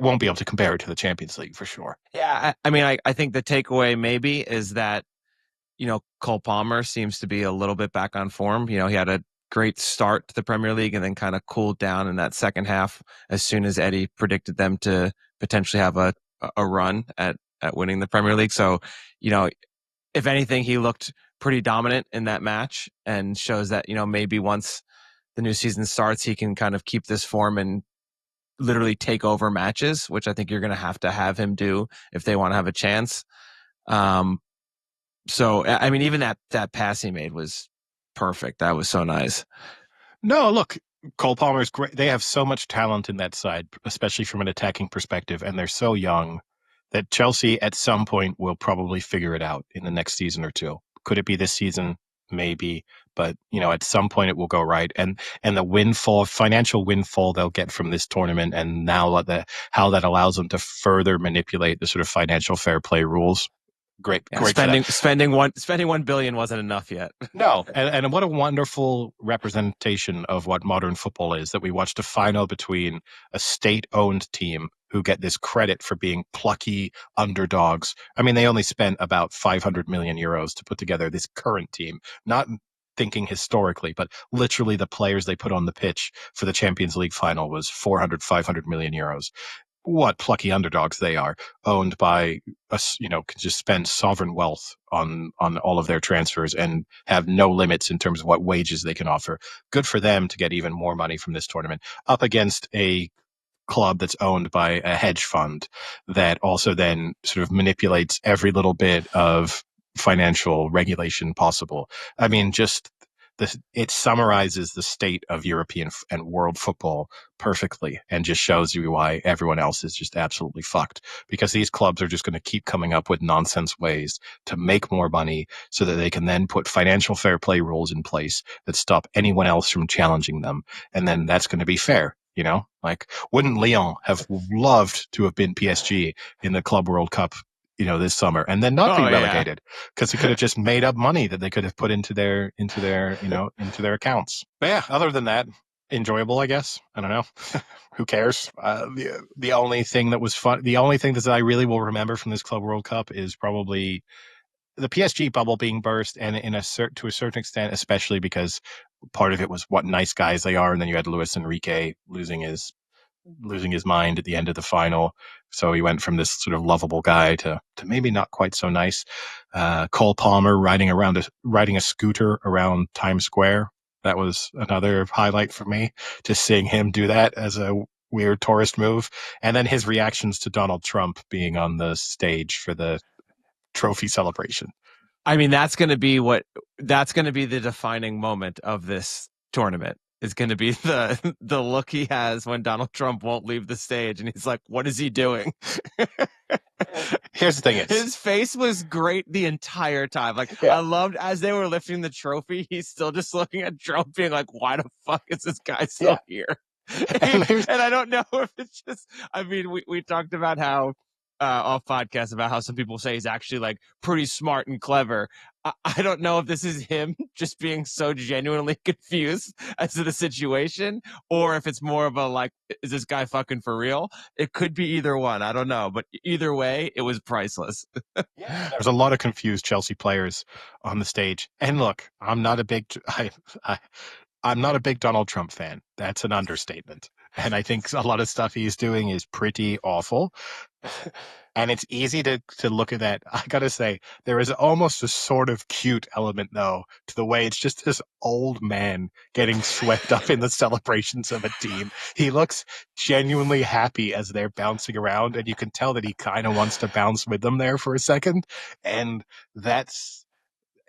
won't be able to compare it to the Champions League for sure. Yeah, I mean, I think the takeaway maybe is that, Cole Palmer seems to be a little bit back on form. He had a great start to the Premier League and then kind of cooled down in that second half as soon as Eddie predicted them to potentially have a run at winning the Premier League. So, if anything, he looked pretty dominant in that match and shows that, maybe once the new season starts, he can kind of keep this form and literally take over matches, which I think you're going to have him do if they want to have a chance. So, I mean, even that pass he made was perfect. That was so nice. No, look, Cole Palmer's great. They have so much talent in that side, especially from an attacking perspective, and they're so young that Chelsea at some point will probably figure it out in the next season or two. Could it be this season? Maybe, but at some point it will go right. And the financial windfall they'll get from this tournament, and now how that allows them to further manipulate the sort of financial fair play rules. Great, Yeah, great. spending $1 billion wasn't enough yet. No, and what a wonderful representation of what modern football is, that we watched a final between a state-owned team who get this credit for being plucky underdogs. I mean, they only spent about 500 million euros to put together this current team, not thinking historically, but literally the players they put on the pitch for the Champions League final was 500 million euros. What plucky underdogs they are, owned by us, can just spend sovereign wealth on all of their transfers and have no limits in terms of what wages they can offer. Good for them to get even more money from this tournament, up against a club that's owned by a hedge fund that also then sort of manipulates every little bit of financial regulation possible. I mean, just it summarizes the state of European and world football perfectly, and just shows you why everyone else is just absolutely fucked, because these clubs are just going to keep coming up with nonsense ways to make more money so that they can then put financial fair play rules in place that stop anyone else from challenging them. And then that's going to be fair. Like, wouldn't Lyon have loved to have been PSG in the Club World Cup, this summer, and then not be relegated, because he could have just made up money that they could have put into their accounts. But yeah, other than that, enjoyable, I guess. I don't know. Who cares? The only thing that was fun, the only thing that I really will remember from this Club World Cup is probably the PSG bubble being burst, and to a certain extent, especially because part of it was what nice guys they are, and then you had Luis Enrique losing his mind at the end of the final. So he went from this sort of lovable guy to maybe not quite so nice. Cole Palmer riding a scooter around Times Square. That was another highlight for me, just seeing him do that as a weird tourist move. And then his reactions to Donald Trump being on the stage for the trophy celebration. I mean, that's going to be the defining moment of this tournament. Is going to be the look he has when Donald Trump won't leave the stage, and he's like, "What is he doing?" Here's the thing: his face was great the entire time. Like, yeah. I loved as they were lifting the trophy, he's still just looking at Trump, being like, "Why the fuck is this guy still here?" And I don't know if it's just. I mean, we talked about how off podcast about how some people say he's actually like pretty smart and clever. I don't know if this is him just being so genuinely confused as to the situation, or if it's more of a like, is this guy fucking for real? It could be either one. I don't know, but either way, it was priceless. There's a lot of confused Chelsea players on the stage, and look, I'm not a big Donald Trump fan. That's an understatement. And I think a lot of stuff he's doing is pretty awful. And it's easy to look at that. I gotta say, there is almost a sort of cute element, though, to the way it's just this old man getting swept up in the celebrations of a team. He looks genuinely happy as they're bouncing around, and you can tell that he kind of wants to bounce with them there for a second. And that's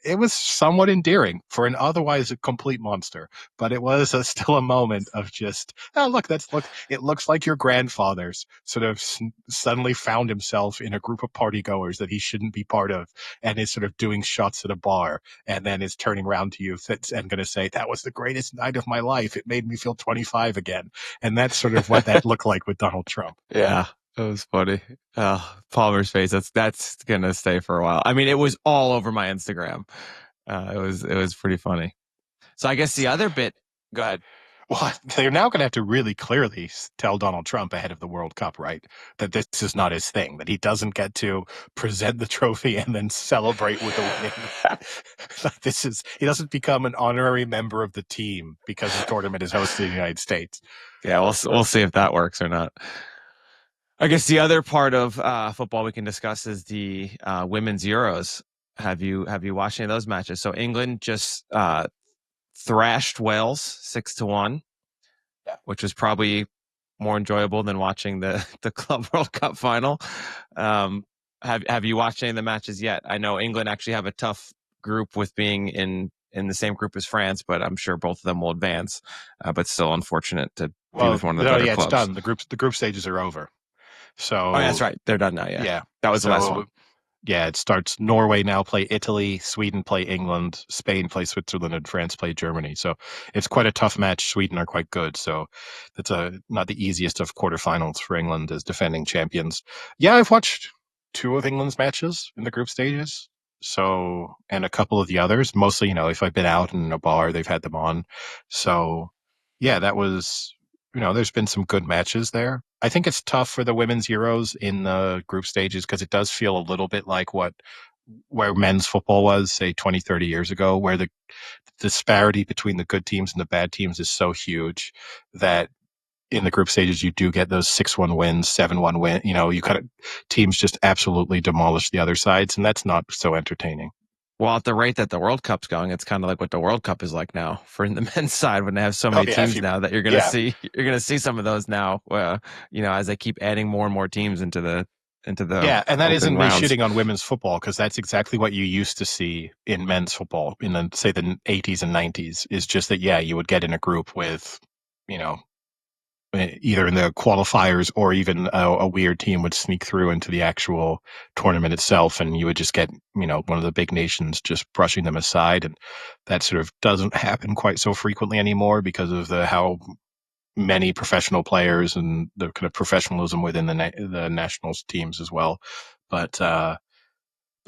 it was somewhat endearing for an otherwise a complete monster, but it was still a moment of just, oh, look, it looks like your grandfather's sort of suddenly found himself in a group of party goers that he shouldn't be part of and is sort of doing shots at a bar and then is turning around to you and going to say, that was the greatest night of my life. It made me feel 25 again. And that's sort of what that looked like with Donald Trump. Yeah, it was funny. Palmer's face. That's gonna stay for a while. I mean, it was all over my Instagram. It was pretty funny. So I guess the other bit. Go ahead. Well, they're now going to have to really clearly tell Donald Trump ahead of the World Cup, right? That this is not his thing, that he doesn't get to present the trophy and then celebrate with the winning. He doesn't become an honorary member of the team because the tournament is hosted in the United States. Yeah, we'll see if that works or not. I guess the other part of football we can discuss is the women's Euros. Have you watched any of those matches? So England just thrashed Wales 6-1, which was probably more enjoyable than watching the Club World Cup final. Have you watched any of the matches yet? I know England actually have a tough group with being in the same group as France, but I'm sure both of them will advance. But still unfortunate to be with one of the better clubs. It's done. The group stages are over. So that's right. They're done now. Yeah. That was the last one. Yeah, it starts. Norway now play Italy, Sweden play England, Spain play Switzerland, and France play Germany. So it's quite a tough match. Sweden are quite good. So it's not the easiest of quarterfinals for England as defending champions. Yeah, I've watched 2 of England's matches in the group stages. So, and a couple of the others, mostly, if I've been out in a bar, they've had them on. So yeah, that was, there's been some good matches there. I think it's tough for the women's Euros in the group stages because it does feel a little bit like where men's football was, say 20, 30 years ago, where the disparity between the good teams and the bad teams is so huge that in the group stages you do get those 6-1 wins, 7-1 win. You kind of teams just absolutely demolish the other sides, and that's not so entertaining. Well, at the rate that the World Cup's going, it's kind of like what the World Cup is like now for the men's side when they have so many teams now that you're going to see some of those now, as they keep adding more and more teams into the and that isn't me shitting on women's football because that's exactly what you used to see in men's football in the 80s and 90s is just that you would get in a group with either in the qualifiers or even a weird team would sneak through into the actual tournament itself, and you would just get one of the big nations just brushing them aside, and that sort of doesn't happen quite so frequently anymore because of how many professional players and the kind of professionalism within the national teams as well. But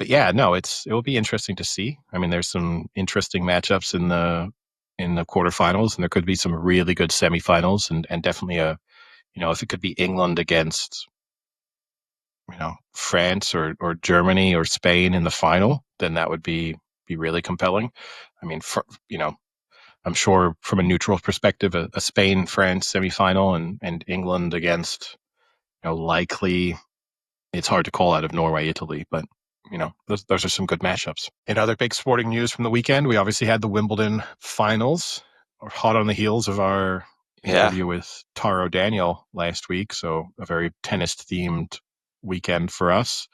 yeah, no, it will be interesting to see. I mean, there's some interesting matchups in the quarterfinals, and there could be some really good semifinals, and definitely if it could be England against France or Germany or Spain in the final, then that would be really compelling. I mean, I'm sure from a neutral perspective, a Spain-France semifinal and England against, likely, it's hard to call out of Norway, Italy, but, those are some good matchups. In other big sporting news from the weekend, we obviously had the Wimbledon finals, hot on the heels of our interview with Taro Daniel last week. So a very tennis-themed weekend for us.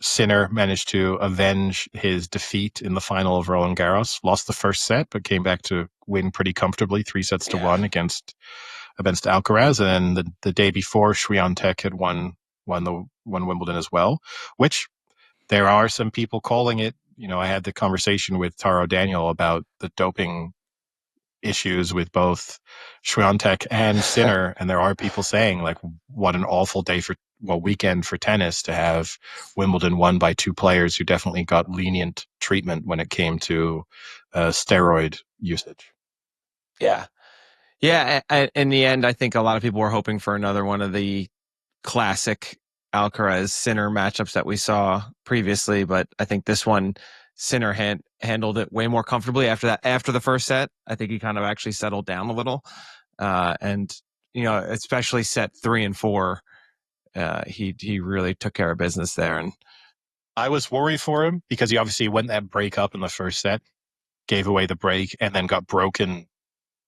Sinner managed to avenge his defeat in the final of Roland Garros. Lost the first set, but came back to win pretty comfortably, 3-1 against Alcaraz. And the day before, Swiatek had won Wimbledon as well, which there are some people calling it. I had the conversation with Taro Daniel about the doping issues with both Swiatek and Sinner, and there are people saying like, what an awful weekend for tennis to have Wimbledon won by 2 players who definitely got lenient treatment when it came to steroid usage. Yeah. In the end, I think a lot of people were hoping for another one of the classic Alcaraz Sinner matchups that we saw previously, but I think this one Sinner handled it way more comfortably after the first set. I think he kind of actually settled down a little, and especially set 3 and 4, he really took care of business there. And I was worried for him because he obviously went that break up in the first set, gave away the break, and then got broken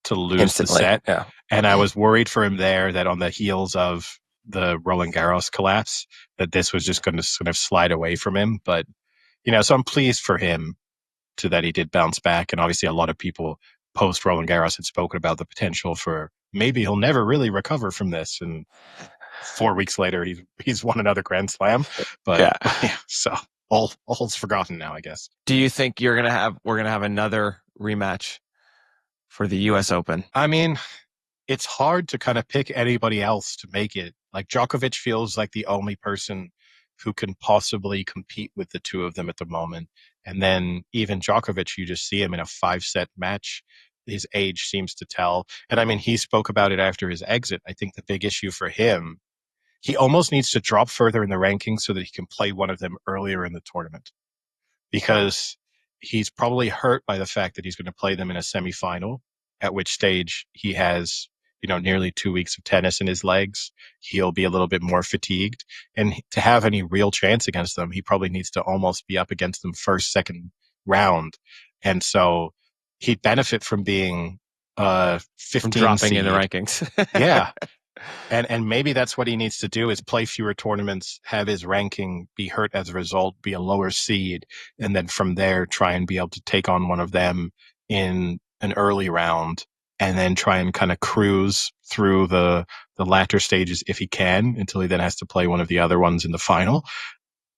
to lose the instantly, set. yeah. And I was worried for him there that on the heels of the Roland Garros collapse, that this was just going to sort of slide away from him. But, so I'm pleased for him to that he did bounce back. And obviously a lot of people post Roland Garros had spoken about the potential for maybe he'll never really recover from this. And 4 weeks later, he's won another Grand Slam. But Yeah. so all's forgotten now, I guess. Do you think we're gonna have another rematch for the U.S. Open? I mean, it's hard to kind of pick anybody else to make it. Like Djokovic feels like the only person who can possibly compete with the two of them at the moment. And then even Djokovic, you just see him in a 5-set match. His age seems to tell. And I mean, he spoke about it after his exit. I think the big issue for him, he almost needs to drop further in the rankings so that he can play one of them earlier in the tournament, because he's probably hurt by the fact that he's going to play them in a semifinal, at which stage he has, nearly 2 weeks of tennis in his legs. He'll be a little bit more fatigued. And to have any real chance against them, he probably needs to almost be up against them first, second round. And so he'd benefit from being 15 dropping seed. in the rankings. Yeah. And maybe that's what he needs to do, is play fewer tournaments, have his ranking be hurt as a result, be a lower seed, and then from there try and be able to take on one of them in an early round, and then try and kind of cruise through the latter stages if he can, until he then has to play one of the other ones in the final.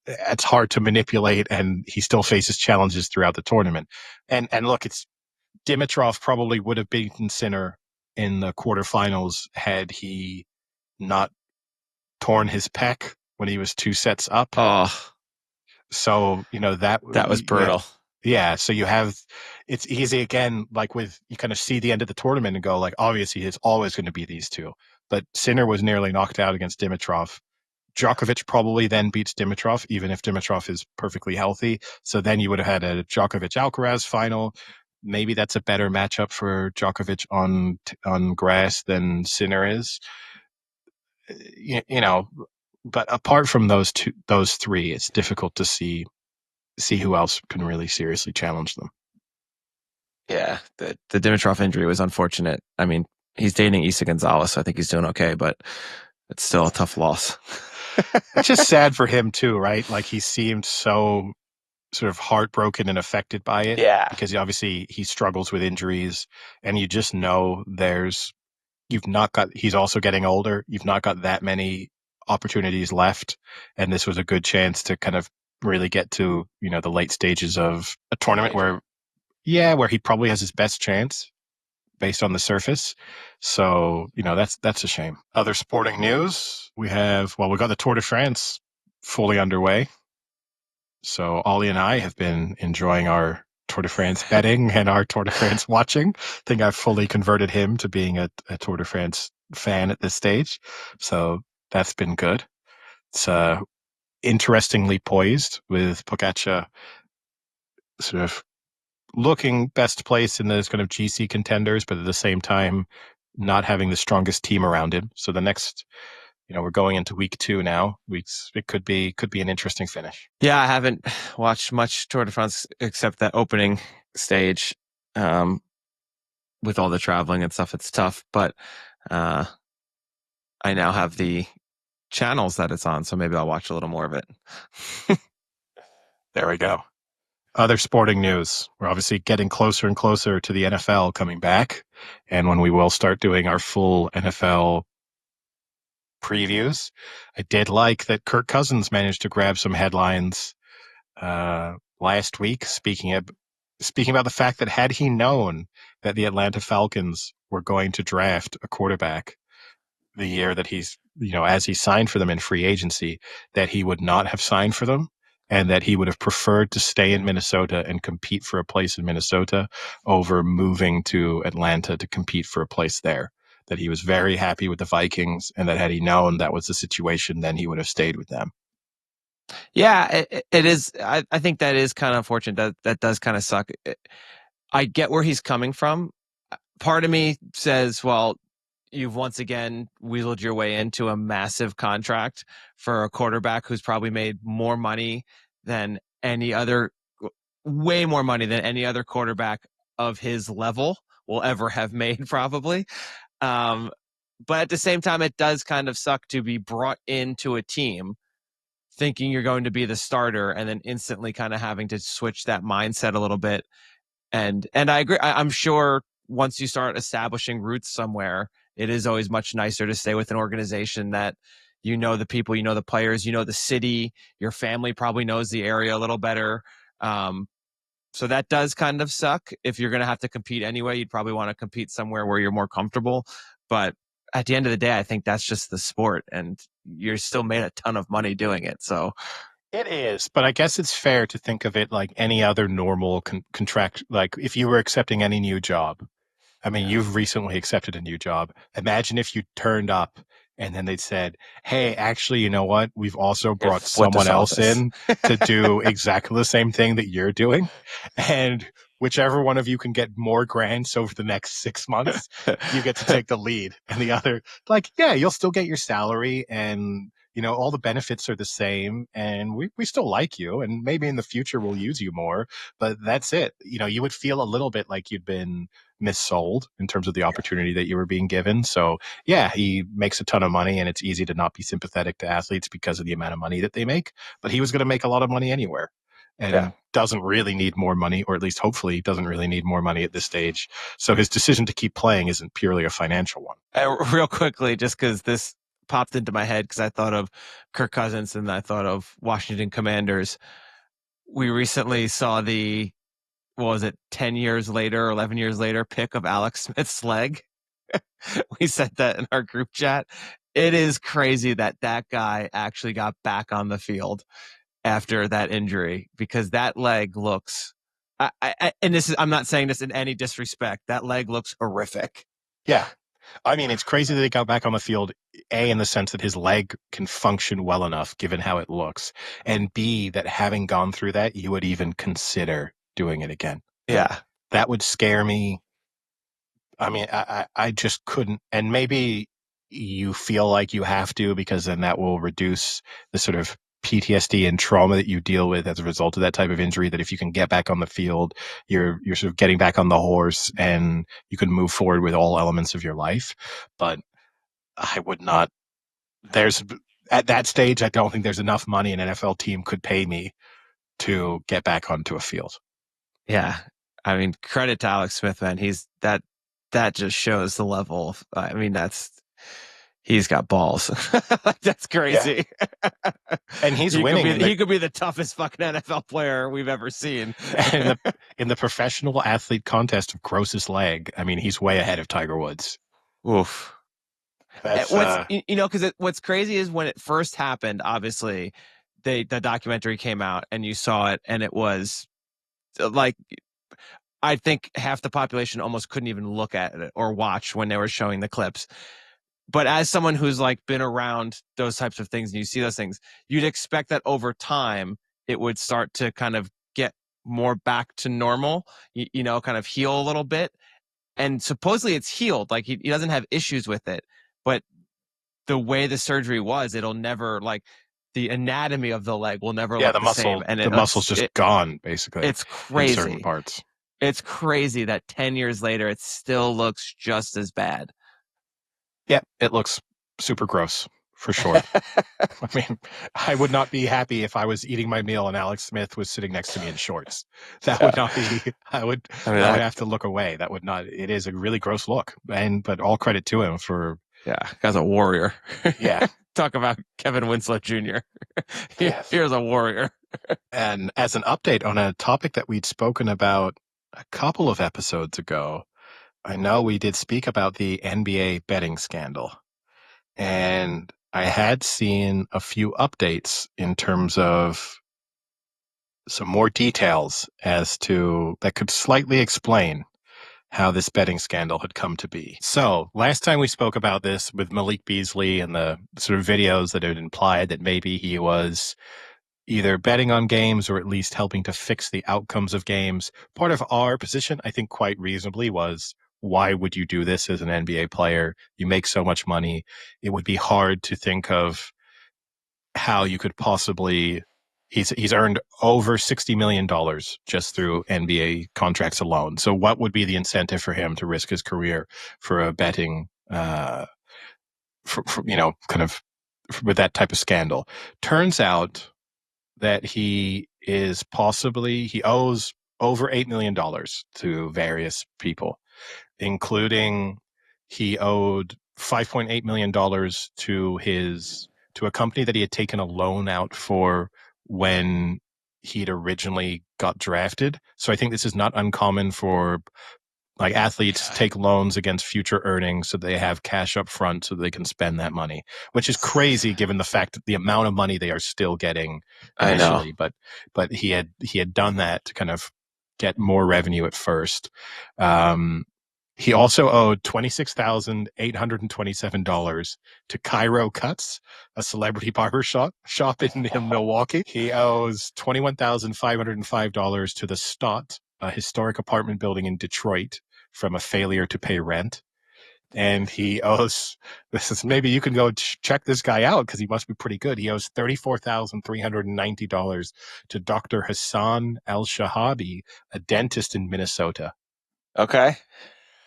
It's hard to manipulate, and he still faces challenges throughout the tournament. And look, it's Dimitrov probably would have beaten Sinner in the quarterfinals had he not torn his pec when he was 2 sets up. Oh, So, that was brutal. Yeah. So it's easy again, like you kind of see the end of the tournament and go like, obviously it's always going to be these two, but Sinner was nearly knocked out against Dimitrov. Djokovic probably then beats Dimitrov, even if Dimitrov is perfectly healthy. So then you would have had a Djokovic-Alcaraz final. Maybe that's a better matchup for Djokovic on grass than Sinner is. But apart from those three, it's difficult to see who else can really seriously challenge them. Yeah, the Dimitrov injury was unfortunate. I mean, he's dating Isa Gonzalez, so I think he's doing okay, but it's still a tough loss. It's just sad for him too, right? Like he seemed so sort of heartbroken and affected by it. Yeah. Because obviously he struggles with injuries, and you just know he's also getting older. You've not got that many opportunities left. And this was a good chance to kind of really get to, the late stages of a tournament where he probably has his best chance based on the surface. So, that's a shame. Other sporting news, we got the Tour de France fully underway. So Ollie and I have been enjoying our Tour de France betting and our Tour de France watching. I think I've fully converted him to being a Tour de France fan at this stage. So that's been good. It's interestingly poised, with Pogačar sort of looking best placed in those kind of GC contenders, but at the same time not having the strongest team around him. So the next, we're going into week 2 now. It could be an interesting finish. Yeah, I haven't watched much Tour de France except that opening stage. With all the traveling and stuff, it's tough, but I now have the channels that it's on, so maybe I'll watch a little more of it. There we go. Other sporting news. We're obviously getting closer and closer to the NFL coming back, and when we will start doing our full NFL previews. I did like that Kirk Cousins managed to grab some headlines last week, speaking about the fact that had he known that the Atlanta Falcons were going to draft a quarterback the year that he's, as he signed for them in free agency, that he would not have signed for them, and that he would have preferred to stay in Minnesota and compete for a place in Minnesota over moving to Atlanta to compete for a place there. That he was very happy with the Vikings, and that had he known that was the situation, then he would have stayed with them. Yeah, it is. I think that is kind of unfortunate. That does kind of suck. I get where he's coming from. Part of me says, well, you've once again weaseled your way into a massive contract for a quarterback who's probably made more money than any other, way more money than any other quarterback of his level will ever have made, probably. Um, but at the same time, it does kind of suck to be brought into a team thinking you're going to be the starter and then instantly kind of having to switch that mindset a little bit. And I agree. I'm sure once you start establishing roots somewhere, it is always much nicer to stay with an organization that you know the people, you know the players, you know the city, your family probably knows the area a little better. So that does kind of suck. If you're going to have to compete anyway, you'd probably want to compete somewhere where you're more comfortable. But at the end of the day, I think that's just the sport, and you're still made a ton of money doing it. So It is, but I guess it's fair to think of it like any other normal contract. Like if you were accepting any new job, I mean, yeah, you've recently accepted a new job. Imagine if you turned up and then they said, "Hey, actually, you know what? We've also yeah, brought split someone this else office. in to do exactly the same thing that you're doing. And whichever one of you can get more grants over the next 6 months, you get to take the lead." And the other, like, yeah, you'll still get your salary and all the benefits are the same and we still like you and maybe in the future we'll use you more, but that's it. You would feel a little bit like you'd been missold in terms of the opportunity that you were being given. So yeah, he makes a ton of money and it's easy to not be sympathetic to athletes because of the amount of money that they make, but he was going to make a lot of money anywhere Yeah. and doesn't really need more money, or at least hopefully doesn't really need more money at this stage. So his decision to keep playing isn't purely a financial one. Real quickly, just because this popped into my head, because I thought of Kirk Cousins and I thought of Washington Commanders. We recently saw the, what was it, 10 years later, 11 years later, pick of Alex Smith's leg. We said that in our group chat. It is crazy that that guy actually got back on the field after that injury, because that leg looks, and this is, I'm not saying this in any disrespect, that leg looks horrific. Yeah. I mean, it's crazy that he got back on the field, A, in the sense that his leg can function well enough given how it looks, and B, that having gone through that, you would even consider doing it again. Yeah. That would scare me. I mean, I just couldn't. And maybe you feel like you have to because then that will reduce the sort of PTSD and trauma that you deal with as a result of that type of injury. That if you can get back on the field, you're sort of getting back on the horse and you can move forward with all elements of your life. But I would not. There's At that stage, I don't think there's enough money an NFL team could pay me to get back onto a field. Yeah. I mean, credit to Alex Smith, man. That just shows the level of, I mean, he's got balls. That's Yeah, crazy. and he's winning He could be the toughest fucking NFL player we've ever seen. in the professional athlete contest of grossest leg. I mean, he's way ahead of Tiger Woods. Oof. That's What's, because what's crazy is when it first happened, obviously, the documentary came out and you saw it, and it was like, I think half the population almost couldn't even look at it or watch when they were showing the clips. But as someone who's like been around those types of things and you see those things, you'd expect that over time it would start to kind of get more back to normal, kind of heal a little bit. And supposedly it's healed. Like, he doesn't have issues with it, but the way the surgery was, it'll never, like, the anatomy of the leg will never yeah, look the same. And the muscle's just gone basically it's in certain crazy. parts. It's crazy that 10 years later, it still looks just as bad. Yeah, it looks super gross for sure. I mean, I would not be happy if I was eating my meal and Alex Smith was sitting next to me in shorts. That would not be. I mean, I would have to look away. That would not. It is a really gross look, but all credit to him for. yeah, guy's a warrior. Yeah. Talk about Kevin Winslet Jr. Yes. Here's a warrior. And as an update on a topic that we'd spoken about a couple of episodes ago, I know we did speak about the NBA betting scandal. And I had seen a few updates in terms of some more details as to that could slightly explain how this betting scandal had come to be. So last time we spoke about this with Malik Beasley and the sort of videos that had implied that maybe he was either betting on games or at least helping to fix the outcomes of games. Part of our position, I think quite reasonably, was why would you do this as an NBA player? You make so much money. It would be hard to think of how you could possibly. He's earned over $60 million just through NBA contracts alone. So what would be the incentive for him to risk his career for a betting, kind of with that type of scandal? Turns out that he owes over $8 million to various people, including he owed $5.8 million to a company that he had taken a loan out for when he'd originally got drafted. So I think this is not uncommon for like athletes take loans against future earnings so they have cash up front so they can spend that money, which is crazy given the fact that the amount of money they are still getting I know. initially. But he had done that to kind of get more revenue at first. He also owed $26,827 to Cairo Cuts, a celebrity barber shop in Milwaukee. He owes $21,505 to the Stott, a historic apartment building in Detroit, from a failure to pay rent. And he owes, maybe you can go check this guy out because he must be pretty good. He owes $34,390 to Dr. Hassan Al-Shahabi, a dentist in Minnesota. Okay.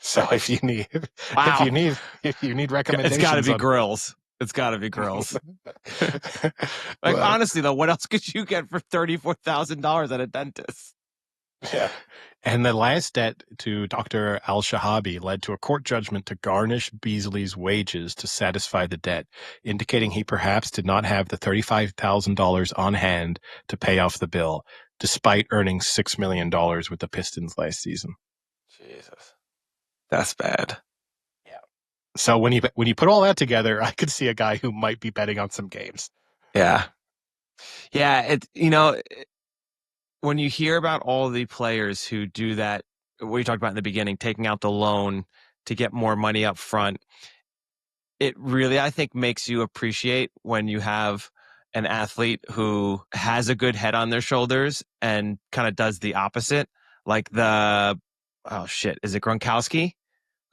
So if you need Wow. recommendations, It's got to be grills. It's got to be grills. Like, honestly, though, what else could you get for $34,000 at a dentist? Yeah. And the last debt to Dr. Al-Shahabi led to a court judgment to garnish Beasley's wages to satisfy the debt, indicating he perhaps did not have the $35,000 on hand to pay off the bill, despite earning $6 million with the Pistons last season. Jesus. That's bad. Yeah. So when you put all that together, I could see a guy who might be betting on some games. Yeah. Yeah. When you hear about all the players who do that, what you talked about in the beginning, taking out the loan to get more money up front, it really, I think, makes you appreciate when you have an athlete who has a good head on their shoulders and kind of does the opposite. Like is it Gronkowski,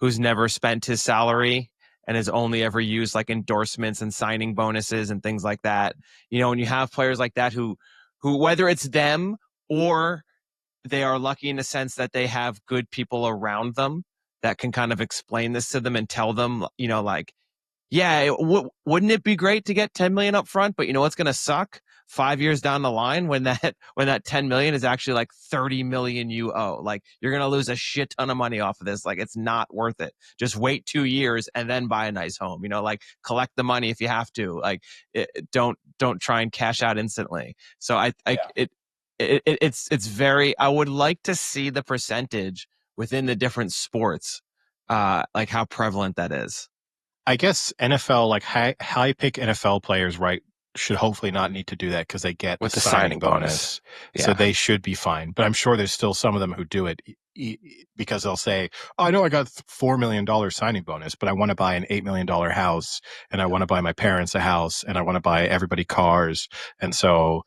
who's never spent his salary and has only ever used like endorsements and signing bonuses and things like that. When you have players like that who whether it's them or they are lucky in the sense that they have good people around them that can kind of explain this to them and tell them, like, yeah, wouldn't it be great to get 10 million up front? But you know what's going to suck 5 years down the line when that 10 million is actually like 30 million you owe. Like, you're going to lose a shit ton of money off of this. Like, it's not worth it. Just wait 2 years and then buy a nice home. Like, collect the money if you have to. Like, don't try and cash out instantly. So it's very. I would like to see the percentage within the different sports, like how prevalent that is. I guess NFL, like high pick NFL players, right, should hopefully not need to do that because they get With the the signing signing bonus. bonus. Yeah. So they should be fine. But I'm sure there's still some of them who do it because they'll say, oh, I know I got $4 million signing bonus, but I want to buy an $8 million house and I want to buy my parents a house and I want to buy everybody cars. And so,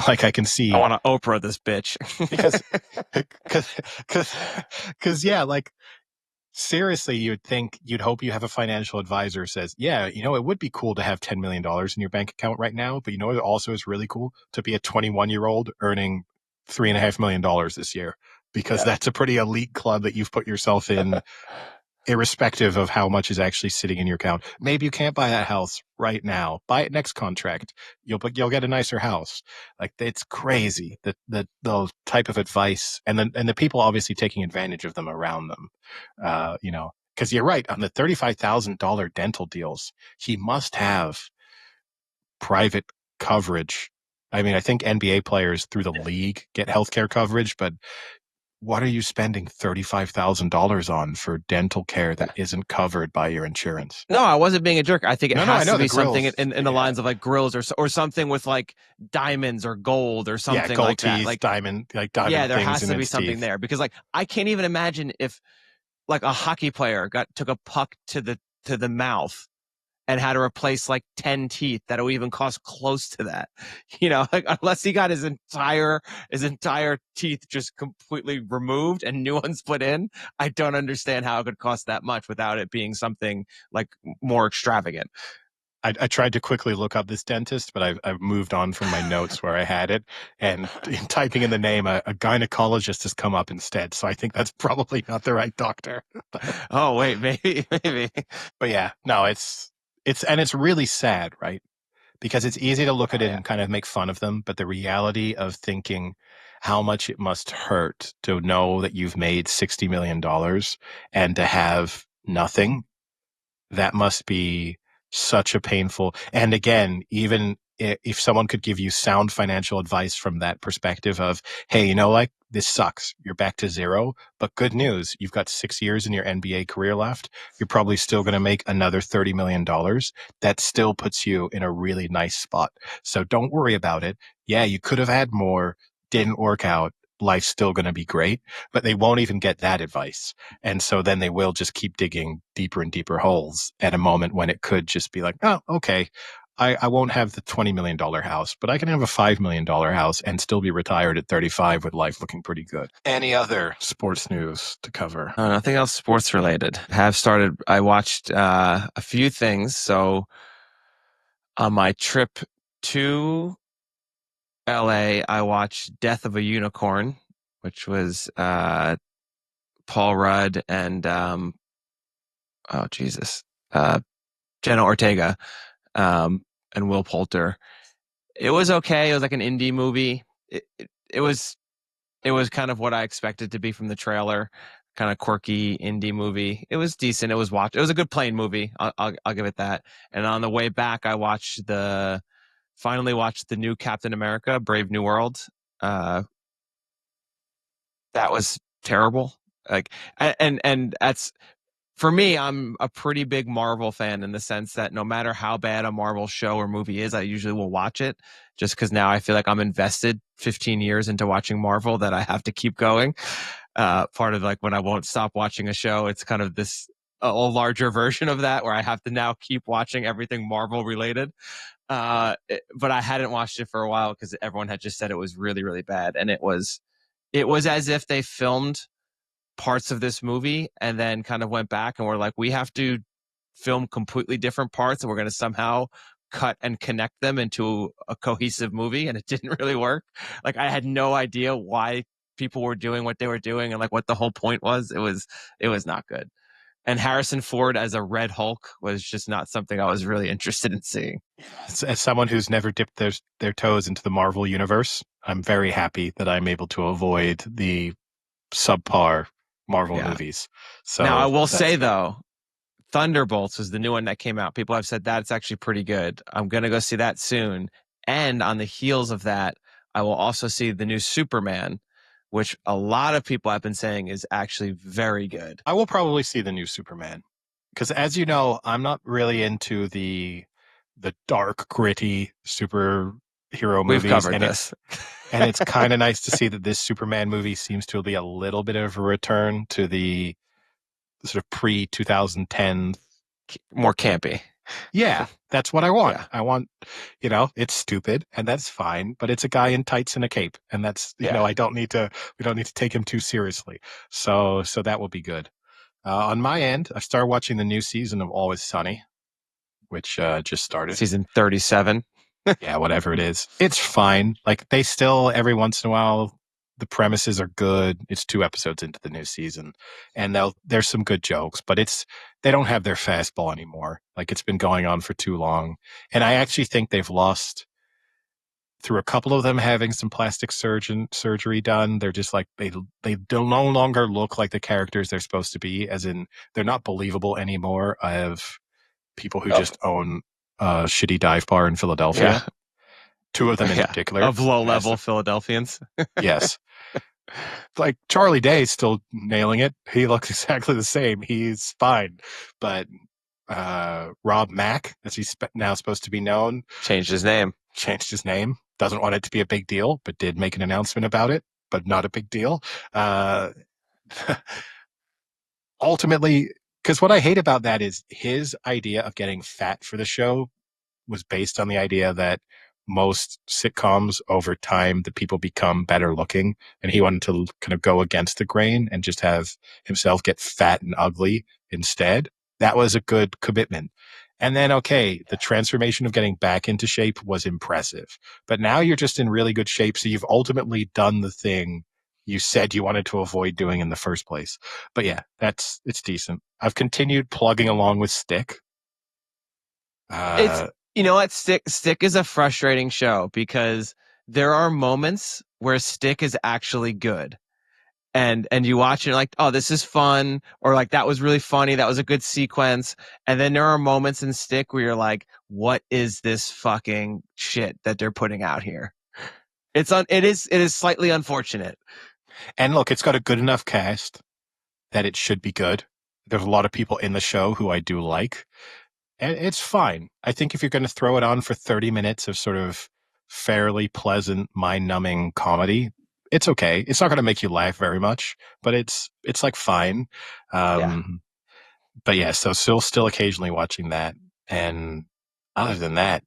like I can see. I want to Oprah this bitch. because yeah, like, seriously, you'd hope you have a financial advisor who says, yeah, it would be cool to have $10 million in your bank account right now. But it also is really cool to be a 21-year-old earning $3.5 million this year, because that's a pretty elite club that you've put yourself in, irrespective of how much is actually sitting in your account. Maybe you can't buy that house right now. Buy it next contract. You'll get a nicer house. Like, it's crazy that the type of advice and the people obviously taking advantage of them around them. Because you're right, on the $35,000 dental deals, he must have private coverage. I mean, I think NBA players through the league get healthcare coverage, but what are you spending $35,000 on for dental care that isn't covered by your insurance? No, I wasn't being a jerk. I think it has to be something grills. in the lines of like grills or something with like diamonds or gold or something gold like that. teeth, Like diamond yeah, there things has in to be its something teeth. there because like I can't even imagine if like a hockey player took a puck to the mouth and had to replace like 10 teeth that would even cost close to that. Like, unless he got his entire teeth just completely removed and new ones put in, I don't understand how it could cost that much without it being something like more extravagant. I tried to quickly look up this dentist, but I've moved on from my notes where I had it. And in typing in the name, a gynecologist has come up instead. So I think that's probably not the right doctor. Oh wait, maybe. But yeah, no, it's really sad, right? Because it's easy to look at Oh it yeah. and kind of make fun of them, but the reality of thinking how much it must hurt to know that you've made $60 million and to have nothing, that must be such a painful. And again, even if someone could give you sound financial advice from that perspective of, hey, like this sucks, you're back to zero, but good news, you've got 6 years in your NBA career left. You're probably still going to make another $30 million. That still puts you in a really nice spot. So don't worry about it. Yeah, you could have had more, didn't work out. Life's still going to be great, but they won't even get that advice. And so then they will just keep digging deeper and deeper holes at a moment when it could just be like, oh, okay, I won't have the $20 million house, but I can have a $5 million house and still be retired at 35 with life looking pretty good. Any other sports news to cover? Nothing else sports related. I watched a few things. So on my trip to LA, I watched Death of a Unicorn, which was Paul Rudd and oh Jesus, Jenna Ortega, and Will Poulter. It was okay. It was like an indie movie. It was kind of what I expected to be from the trailer, kind of quirky indie movie. It was decent. It was a good plane movie. I'll give it that. And on the way back, I finally watched the new Captain America: Brave New World. Uh, that was terrible. Like, and that's for me. I'm a pretty big Marvel fan in the sense that no matter how bad a Marvel show or movie is, I usually will watch it just because now I feel like I'm invested 15 years into watching Marvel that I have to keep going. Part of like when I won't stop watching a show, it's kind of this a larger version of that where I have to now keep watching everything Marvel related. But I hadn't watched it for a while because everyone had just said it was really, really bad. And it was as if they filmed parts of this movie and then kind of went back and were like, we have to film completely different parts and we're going to somehow cut and connect them into a cohesive movie. And it didn't really work. Like, I had no idea why people were doing what they were doing and like what the whole point was. It was not good. And Harrison Ford as a Red Hulk was just not something I was really interested in seeing. As someone who's never dipped their toes into the Marvel universe, I'm very happy that I'm able to avoid the subpar Marvel Yeah. movies. Now, I So will that's say good. though, Thunderbolts was the new one that came out. People have said that's actually pretty good. I'm going to go see that soon. And on the heels of that, I will also see the new Superman, which a lot of people have been saying is actually very good. I will probably see the new Superman because, as you know, I'm not really into the dark, gritty superhero We've movies, covered and this. it's kind of nice to see that this Superman movie seems to be a little bit of a return to the sort of pre 2010. More campy. Yeah, that's what I want. Yeah. I want, it's stupid and that's fine, but it's a guy in tights and a cape, and that's, Yeah. I don't need to. We don't need to take him too seriously. So that will be good. On my end, I started watching the new season of Always Sunny, which just started. Season 37. Yeah, whatever it is, it's fine. Like they still every once in a while, the premises are good. It's 2 episodes into the new season, and there's some good jokes, but they don't have their fastball anymore. Like it's been going on for too long, and I actually think they've lost through a couple of them having some plastic surgery done. They're just like they don't no longer look like the characters they're supposed to be, as in they're not believable anymore. I have people who Of just own a shitty dive bar in yeah. Philadelphia. Two of them in Yeah. particular. Of low As level Philadelphians. yes, like Charlie Day's still nailing it. He looks exactly the same. He's fine, but Rob Mack, as he's now supposed to be known, Changed his name. changed his name. Doesn't want it to be a big deal, but did make an announcement about it, but not a big deal. Uh, ultimately, Because what I hate about that is his idea of getting fat for the show was based on the idea that most sitcoms over time, the people become better looking. And he wanted to kind of go against the grain and just have himself get fat and ugly instead. That was a good commitment. And then, okay, the transformation of getting back into shape was impressive. But now you're just in really good shape. So you've ultimately done the thing you said you wanted to avoid doing in the first place. But yeah, it's decent. I've continued plugging along with Stick. It's, Uh, you know what, Stick is a frustrating show because there are moments where Stick is actually good. And you watch it, you're like, oh, this is fun, or like that was really funny, that was a good sequence. And then there are moments in Stick where you're like, what is this fucking shit that they're putting out here? It is slightly unfortunate. and look, it's got a good enough cast that it should be good. There's a lot of people in the show who I do like, and it's fine. I think if you're going to throw it on for 30 minutes of sort of fairly pleasant, mind-numbing comedy, it's okay. It's not going to make you laugh very much, but it's like fine. Yeah. But yeah, so still occasionally watching that. And other than that,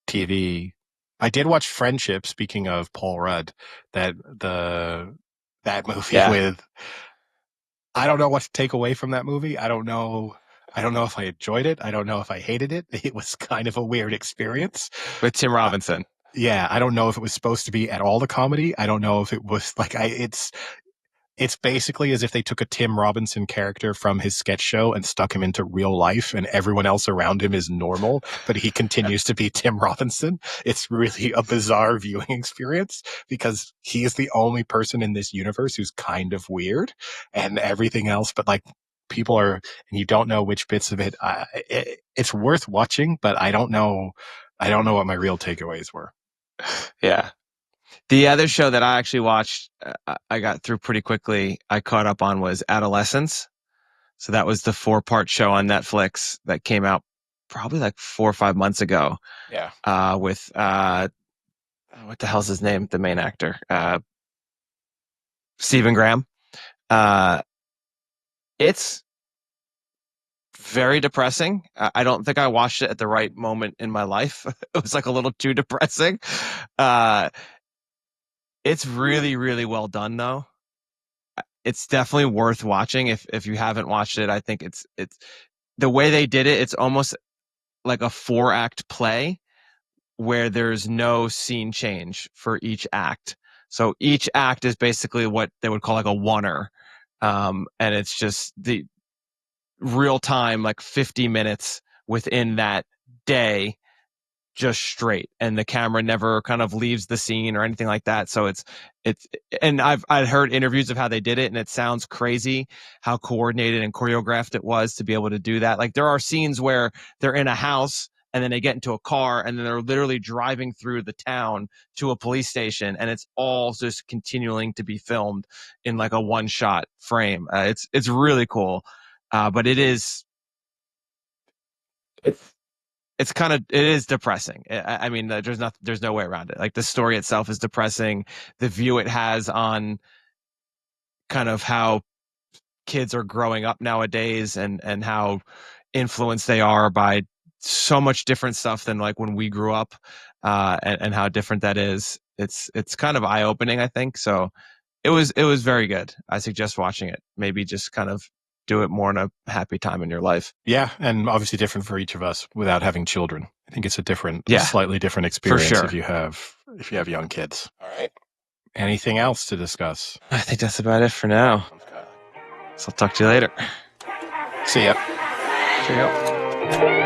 TV. I did watch Friendship. Speaking of Paul Rudd, that movie Yeah. with. I don't know what to take away from that movie. I don't know. I don't know if I enjoyed it. I don't know if I hated it. It was kind of a weird experience. With Tim Robinson. Yeah, I don't know if it was supposed to be at all a comedy. I don't know if it was like it's basically as if they took a Tim Robinson character from his sketch show and stuck him into real life, and everyone else around him is normal, but he continues to be Tim Robinson. It's really a bizarre viewing experience because he is the only person in this universe who's kind of weird, and everything else, but like people are, and you don't know which bits of it. It's worth watching, but I don't know. I don't know what my real takeaways were. Yeah. The other show that I actually watched, I got through pretty quickly, I caught up on, was Adolescence. So that was the 4-part show on Netflix that came out probably like 4 or 5 months ago. Yeah. With what the hell's his name? The main actor, Stephen Graham. Uh, it's very depressing. I don't think I watched it at the right moment in my life. It was like a little too depressing. Uh, it's really, really well done though. It's definitely worth watching if you haven't watched it. I think it's the way they did it. It's almost like a 4-act play where there's no scene change for each act. So each act is basically what they would call like a oneer. And it's just the real time, like 50 minutes within that day, just straight. And the camera never kind of leaves the scene or anything like that. So it's, and I'd heard interviews of how they did it, and it sounds crazy how coordinated and choreographed it was to be able to do that. Like there are scenes where they're in a house and then they get into a car and then they're literally driving through the town to a police station, and it's all just continuing to be filmed in like a 1-shot frame. It's really cool. But it's kind of, it is depressing. I mean, there's no way around it. Like the story itself is depressing. The view it has on kind of how kids are growing up nowadays, and how influenced they are by so much different stuff than like when we grew up, and how different that is. It's kind of eye opening, I think. So it was very good. I suggest watching it. Maybe just kind of do it more in a happy time in your life. Yeah, and obviously different for each of us without having children. I think it's a Yeah, slightly different for experience sure. if you have young kids. All right. Anything else to discuss? I think that's about it for now. So I'll talk to you later. See ya. Cheerio.